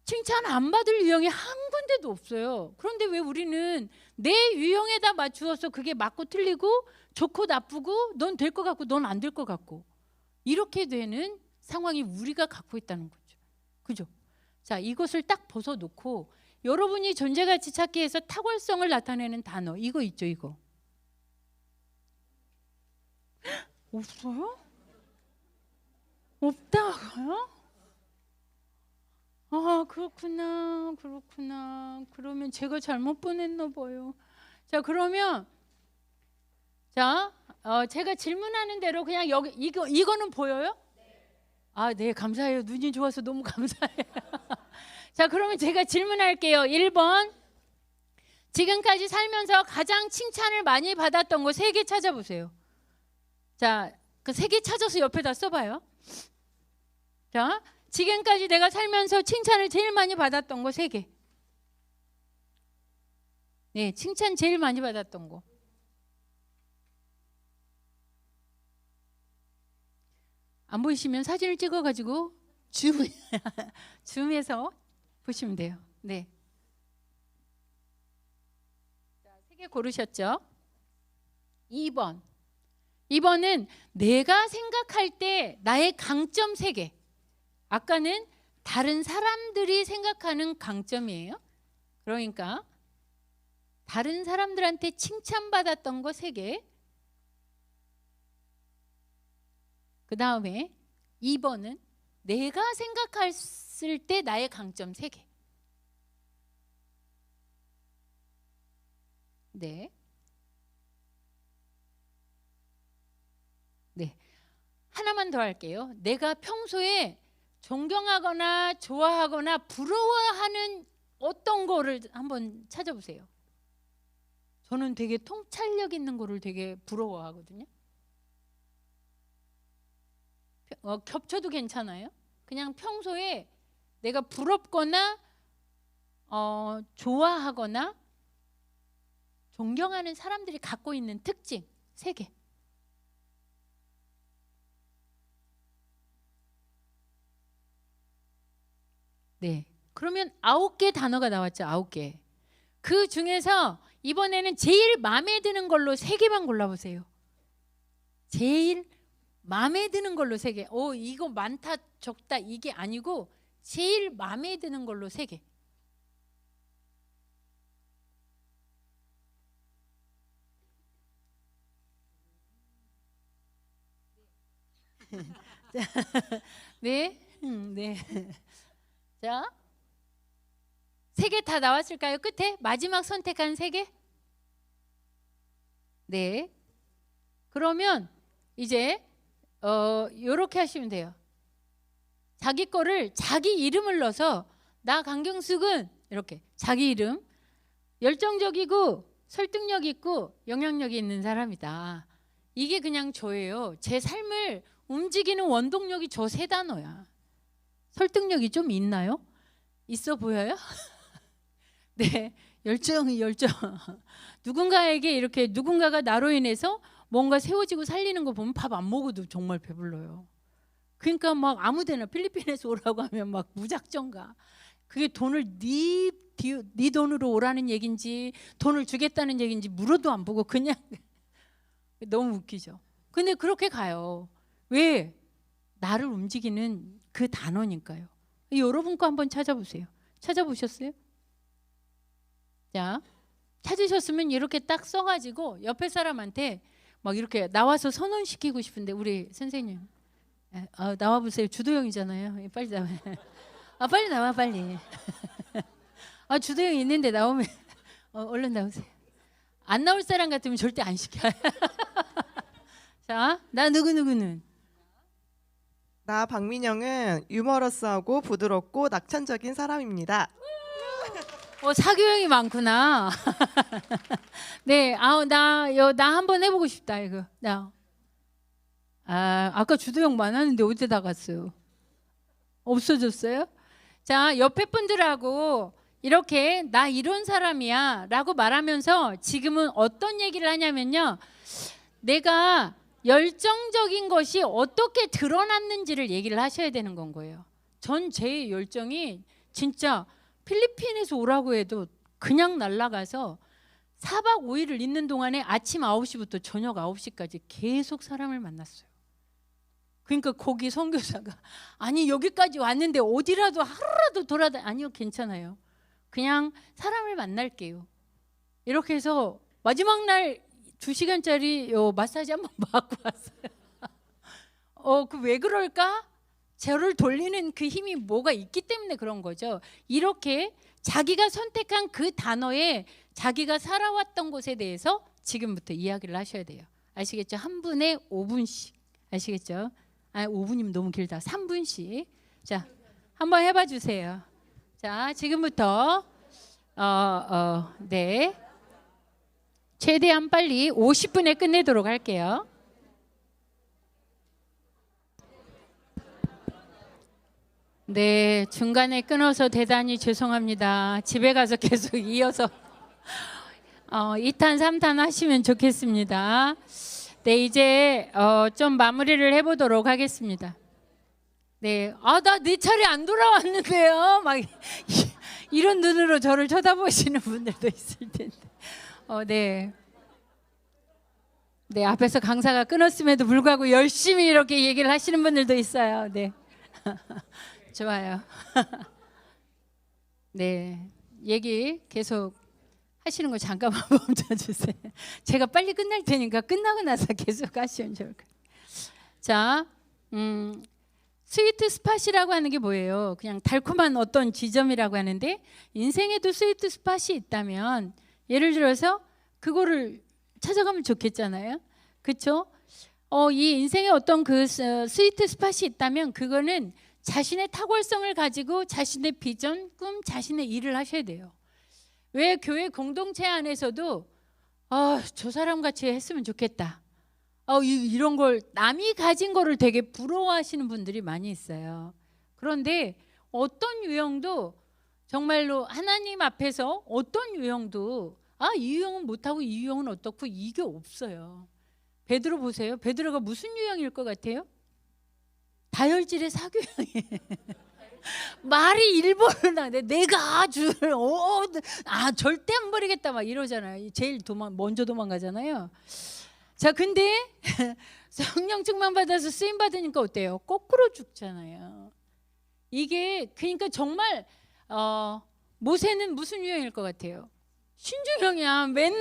칭찬 안 받을 유형이 한 군데도 없어요. 그런데 왜 우리는 내 유형에다 맞추어서 그게 맞고 틀리고 좋고 나쁘고 넌 될 것 같고 넌 안 될 것 같고 이렇게 되는 상황이 우리가 갖고 있다는 거죠. 그죠? 자, 이것을 딱 벗어놓고 여러분이 존재 가치 찾기에서 탁월성을 나타내는 단어 이거 있죠, 이거. 없어요? 없다고요? 아, 그렇구나. 그러면 제가 잘못 보냈나 봐요. 자, 그러면 자, 제가 질문하는 대로 그냥 여기 이거는 보여요? 아, 네, 감사해요. 눈이 좋아서 너무 감사해요. 자, 그러면 제가 질문할게요. 1번. 지금까지 살면서 가장 칭찬을 많이 받았던 거 3개 찾아보세요. 자, 그 3개 찾아서 옆에다 써봐요. 자, 지금까지 내가 살면서 칭찬을 제일 많이 받았던 거 3개. 네, 칭찬 제일 많이 받았던 거. 안 보이시면 사진을 찍어가지고 줌해서 보시면 돼요. 네. 자, 3개 고르셨죠? 2번. 2번은 내가 생각할 때 나의 강점 3개. 아까는 다른 사람들이 생각하는 강점이에요. 그러니까 다른 사람들한테 칭찬받았던 거 3개. 그 다음에 2번은 내가 생각했을 때 나의 강점 3개. 네. 네. 하나만 더 할게요. 내가 평소에 존경하거나 좋아하거나 부러워하는 어떤 거를 한번 찾아보세요. 저는 되게 통찰력 있는 거를 되게 부러워하거든요. 겹쳐도 괜찮아요. 그냥 평소에 내가 부럽거나 좋아하거나 존경하는 사람들이 갖고 있는 특징 3개. 네. 그러면 9개 단어가 나왔죠. 9개. 그 중에서 이번에는 제일 마음에 드는 걸로 3개만 골라보세요. 제일 마음에 드는 걸로 3개. 이거 많다 적다 이게 아니고 제일 마음에 드는 걸로 3개. 네. 네. 자, 3개 다 나왔을까요? 끝에 마지막 선택한 3개? 네. 그러면 이제 요렇게 하시면 돼요. 자기 거를 자기 이름을 넣어서 나 강경숙은 이렇게 자기 이름 열정적이고 설득력 있고 영향력이 있는 사람이다. 이게 그냥 저예요. 제 삶을 움직이는 원동력이 저 3단어야. 설득력이 좀 있나요? 있어 보여요? 네, 열정. 누군가에게 이렇게 누군가가 나로 인해서 뭔가 세워지고 살리는 거 보면 밥 안 먹어도 정말 배불러요. 그러니까 막 아무데나 필리핀에서 오라고 하면 막 무작정 가. 그게 돈을 네 돈으로 오라는 얘긴지 돈을 주겠다는 얘긴지 물어도 안 보고 그냥 너무 웃기죠. 근데 그렇게 가요. 왜? 나를 움직이는 그 단어니까요. 여러분 거 한번 찾아보세요. 찾아보셨어요? 자, 찾으셨으면 이렇게 딱 써가지고 옆에 사람한테 막 이렇게 나와서 선언시키고 싶은데 우리 선생님 나와보세요. 주도형이잖아요. 빨리 나와. 빨리 나와 빨리. 주도형 있는데 나오면 얼른 나오세요. 안 나올 사람 같으면 절대 안 시켜요. 자, 나 누구는? 나 박민영은 유머러스하고 부드럽고 낙천적인 사람입니다. 사교형이 많구나. 네, 나 한번 해보고 싶다 이거. 아까 주도형 많았는데 어디다 갔어요? 없어졌어요? 자, 옆에 분들하고 이렇게 나 이런 사람이야 라고 말하면서 지금은 어떤 얘기를 하냐면요. 내가 열정적인 것이 어떻게 드러났는지를 얘기를 하셔야 되는 건 거예요. 전 제 열정이 진짜 필리핀에서 오라고 해도 그냥 날아가서 4박 5일을 있는 동안에 아침 9시부터 저녁 9시까지 계속 사람을 만났어요. 그러니까 거기 선교사가 아니 여기까지 왔는데 어디라도 하루라도 아니요 괜찮아요. 그냥 사람을 만날게요. 이렇게 해서 마지막 날 2시간짜리 마사지 한번 받고 왔어요. 그 왜 그럴까? 저를 돌리는 그 힘이 뭐가 있기 때문에 그런 거죠. 이렇게 자기가 선택한 그 단어에 자기가 살아왔던 곳에 대해서 지금부터 이야기를 하셔야 돼요. 아시겠죠? 한 분에 5분씩. 아시겠죠? 5분이면 너무 길다. 3분씩. 자, 한번 해봐 주세요. 자, 지금부터 네. 최대한 빨리 50분에 끝내도록 할게요. 네, 중간에 끊어서 대단히 죄송합니다. 집에 가서 계속 이어서 2탄, 3탄 하시면 좋겠습니다. 네, 이제 좀 마무리를 해보도록 하겠습니다. 네, 나 내 차례 안 돌아왔는데요. 막 이런 눈으로 저를 쳐다보시는 분들도 있을 텐데. 네. 네, 앞에서 강사가 끊었음에도 불구하고 열심히 이렇게 얘기를 하시는 분들도 있어요. 네. 좋아요. 네, 얘기 계속 하시는 거 잠깐만 멈춰주세요. 제가 빨리 끝날 테니까 끝나고 나서 계속 하시면 좋을 거예요. 자, 스위트 스팟이라고 하는 게 뭐예요? 그냥 달콤한 어떤 지점이라고 하는데, 인생에도 스위트 스팟이 있다면 예를 들어서 그거를 찾아가면 좋겠잖아요. 그렇죠? 이 인생에 어떤 그 스위트 스팟이 있다면 그거는 자신의 탁월성을 가지고 자신의 비전, 꿈, 자신의 일을 하셔야 돼요. 왜 교회 공동체 안에서도 저 사람 같이 했으면 좋겠다. 이런 걸 남이 가진 거를 되게 부러워하시는 분들이 많이 있어요. 그런데 어떤 유형도 정말로 하나님 앞에서 어떤 유형도 이 유형은 못하고 이 유형은 어떻고 이게 없어요. 베드로 보세요. 베드로가 무슨 유형일 것 같아요? 다혈질의 사교형이에요. 말이 일본어를 나는데 내가 아주 절대 안 버리겠다 막 이러잖아요. 제일 먼저 도망가잖아요. 자, 근데 성령 충만 받아서 쓰임 받으니까 어때요? 거꾸로 죽잖아요. 이게 그러니까 정말 모세는 무슨 유형일 것 같아요? 신주형이야. 맨날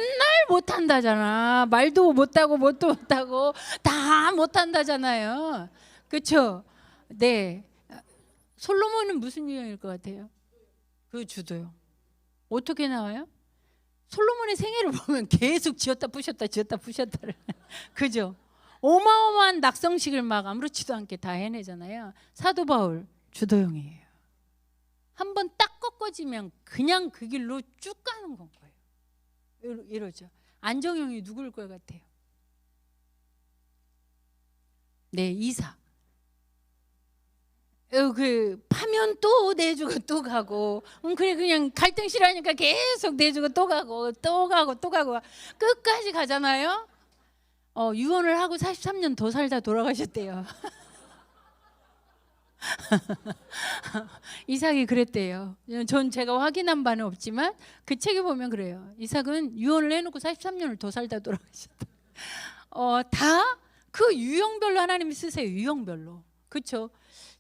못한다잖아. 말도 못하고 뭣도 못하고 다 못한다잖아요. 그렇죠? 네. 솔로몬은 무슨 유형일 것 같아요? 그 주도요. 어떻게 나와요? 솔로몬의 생애를 보면 계속 지었다 부셨다를 그죠? 어마어마한 낙성식을 막 아무렇지도 않게 다 해내잖아요. 사도 바울 주도형이에요. 한번 딱 꺾어지면 그냥 그 길로 쭉 가는 건 거예요. 이러죠. 안정형이 누구일 것 같아요? 네, 이삭. 파면 또 내주고 또 가고, 그래 그냥 갈등 싫어하니까 계속 내주고 또 가고 끝까지 가잖아요. 유언을 하고 43년 더 살다 돌아가셨대요. 이삭이 그랬대요. 전 제가 확인한 바는 없지만 그 책에 보면 그래요. 이삭은 유언을 해놓고 43년을 더 살다 돌아가셨다. 다 그 유형별로 하나님이 쓰세요. 유형별로. 그렇죠?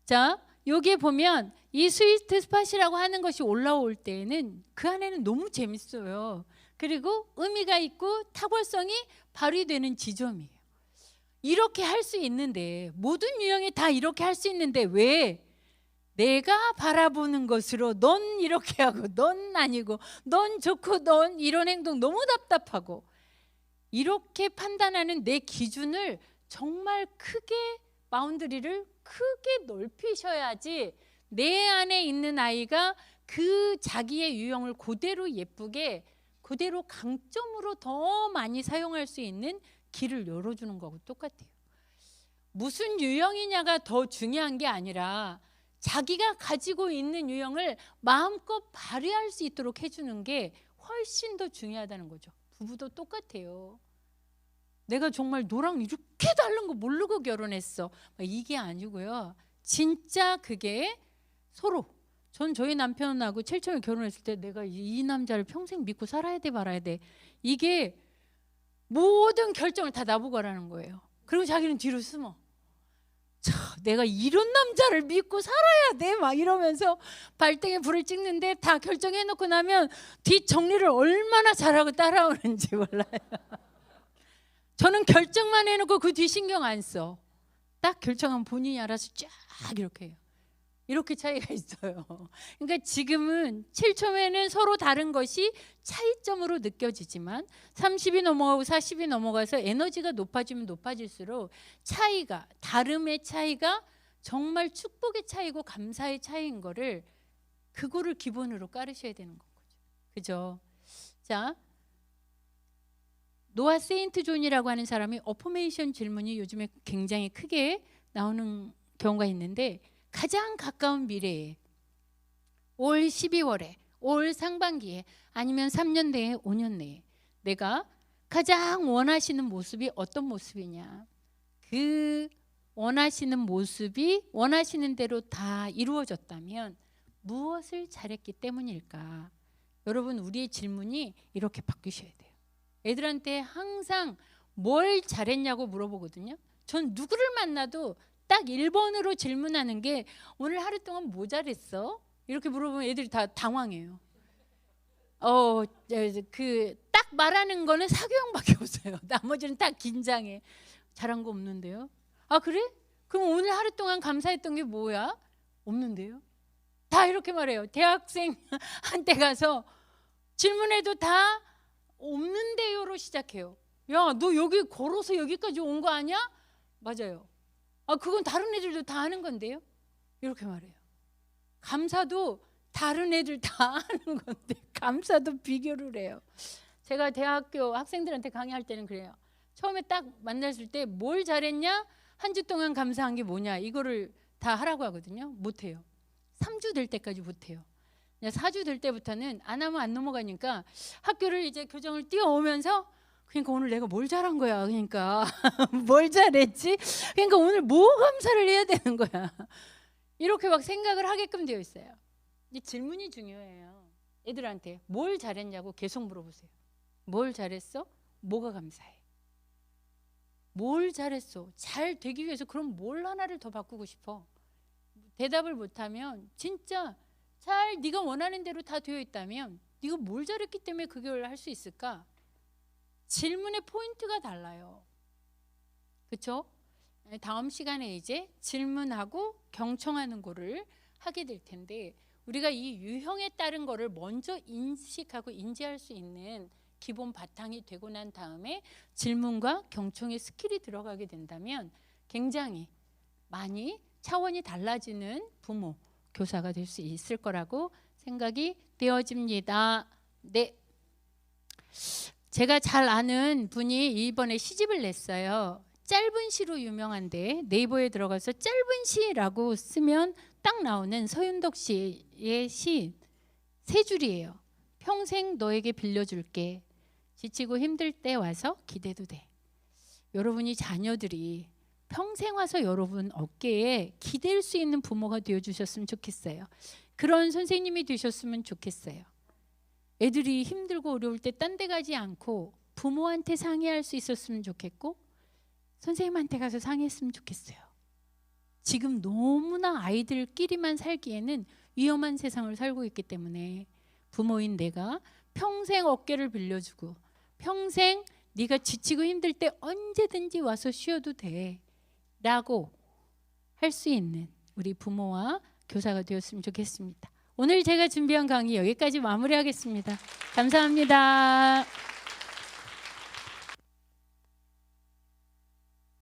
자, 여기에 보면 이 스위트 스팟이라고 하는 것이 올라올 때에는 그 안에는 너무 재밌어요. 그리고 의미가 있고 탁월성이 발휘되는 지점이에요. 이렇게 할 수 있는데, 모든 유형이 다 이렇게 할 수 있는데 왜 내가 바라보는 것으로 넌 이렇게 하고 넌 아니고 넌 좋고 넌 이런 행동 너무 답답하고, 이렇게 판단하는 내 기준을 정말 크게 바운더리를 크게 넓히셔야지 내 안에 있는 아이가 그 자기의 유형을 그대로 예쁘게 그대로 강점으로 더 많이 사용할 수 있는 길을 열어주는 거하고 똑같아요. 무슨 유형이냐가 더 중요한 게 아니라 자기가 가지고 있는 유형을 마음껏 발휘할 수 있도록 해주는 게 훨씬 더 중요하다는 거죠. 부부도 똑같아요. 내가 정말 너랑 이렇게 다른 거 모르고 결혼했어, 이게 아니고요. 진짜 그게 서로, 전 저희 남편하고 7천을 결혼했을 때 내가 이 남자를 평생 믿고 살아야 돼 말아야 돼, 이게 모든 결정을 다 나보고 하라는 거예요. 그리고 자기는 뒤로 숨어. 내가 이런 남자를 믿고 살아야 돼 막 이러면서 발등에 불을 찍는데 다 결정해놓고 나면 뒷 정리를 얼마나 잘하고 따라오는지 몰라요. 저는 결정만 해놓고 그 뒤 신경 안 써. 딱 결정하면 본인이 알아서 쫙 이렇게 해요. 이렇게 차이가 있어요. 그러니까 지금은 7초에는 서로 다른 것이 차이점으로 느껴지지만 30이 넘어가고 40이 넘어가서 에너지가 높아지면 높아질수록 차이가, 다름의 차이가 정말 축복의 차이고 감사의 차이인 거를, 그거를 기본으로 깔으셔야 되는 거죠. 그죠? 자, 노아 세인트 존이라고 하는 사람이 어포메이션 질문이 요즘에 굉장히 크게 나오는 경우가 있는데, 가장 가까운 미래에 올 12월에, 올 상반기에, 아니면 3년 내에, 5년 내에 내가 가장 원하시는 모습이 어떤 모습이냐, 그 원하시는 모습이 원하시는 대로 다 이루어졌다면 무엇을 잘했기 때문일까? 여러분, 우리의 질문이 이렇게 바뀌셔야 돼요. 애들한테 항상 뭘 잘했냐고 물어보거든요. 전 누구를 만나도 딱 1번으로 질문하는 게, 오늘 하루 동안 뭐 잘했어? 이렇게 물어보면 애들이 다 당황해요. 딱 말하는 거는 사교형밖에 없어요. 나머지는 다 긴장해. 잘한 거 없는데요? 아, 그래? 그럼 오늘 하루 동안 감사했던 게 뭐야? 없는데요? 다 이렇게 말해요. 대학생한테 가서 질문해도 다 없는데요로 시작해요. 야, 너 여기 걸어서 여기까지 온 거 아니야? 맞아요. 아, 그건 다른 애들도 다 하는 건데요? 이렇게 말해요. 감사도 다른 애들 다 하는 건데 감사도 비교를 해요. 제가 대학교 학생들한테 강의할 때는 그래요. 처음에 딱 만났을 때 뭘 잘했냐? 한 주 동안 감사한 게 뭐냐? 이거를 다 하라고 하거든요. 못해요. 3주 될 때까지 못해요. 4주 될 때부터는 안 하면 안 넘어가니까 학교를 이제 교정을 뛰어오면서, 그러니까 오늘 내가 뭘 잘한 거야. 그러니까 뭘 잘했지? 그러니까 오늘 뭐 감사를 해야 되는 거야. 이렇게 막 생각을 하게끔 되어 있어요. 이 질문이 중요해요. 애들한테 뭘 잘했냐고 계속 물어보세요. 뭘 잘했어? 뭐가 감사해? 뭘 잘했어? 잘 되기 위해서 그럼 뭘 하나를 더 바꾸고 싶어? 대답을 못하면 진짜 잘 네가 원하는 대로 다 되어 있다면 네가 뭘 잘했기 때문에 그걸 할 수 있을까? 질문의 포인트가 달라요. 그렇죠? 다음 시간에 이제 질문하고 경청하는 거를 하게 될 텐데, 우리가 이 유형에 따른 거를 먼저 인식하고 인지할 수 있는 기본 바탕이 되고 난 다음에 질문과 경청의 스킬이 들어가게 된다면 굉장히 많이 차원이 달라지는 부모, 교사가 될 수 있을 거라고 생각이 되어집니다. 네. 제가 잘 아는 분이 이번에 시집을 냈어요. 짧은 시로 유명한데 네이버에 들어가서 짧은 시라고 쓰면 딱 나오는 서윤덕 씨의 시 3줄이에요. 평생 너에게 빌려줄게. 지치고 힘들 때 와서 기대도 돼. 여러분이 자녀들이 평생 와서 여러분 어깨에 기댈 수 있는 부모가 되어주셨으면 좋겠어요. 그런 선생님이 되셨으면 좋겠어요. 애들이 힘들고 어려울 때 딴 데 가지 않고 부모한테 상의할 수 있었으면 좋겠고, 선생님한테 가서 상의했으면 좋겠어요. 지금 너무나 아이들끼리만 살기에는 위험한 세상을 살고 있기 때문에 부모인 내가 평생 어깨를 빌려주고, 평생 네가 지치고 힘들 때 언제든지 와서 쉬어도 돼 라고 할 수 있는 우리 부모와 교사가 되었으면 좋겠습니다. 오늘 제가 준비한 강의 여기까지 마무리하겠습니다. 감사합니다.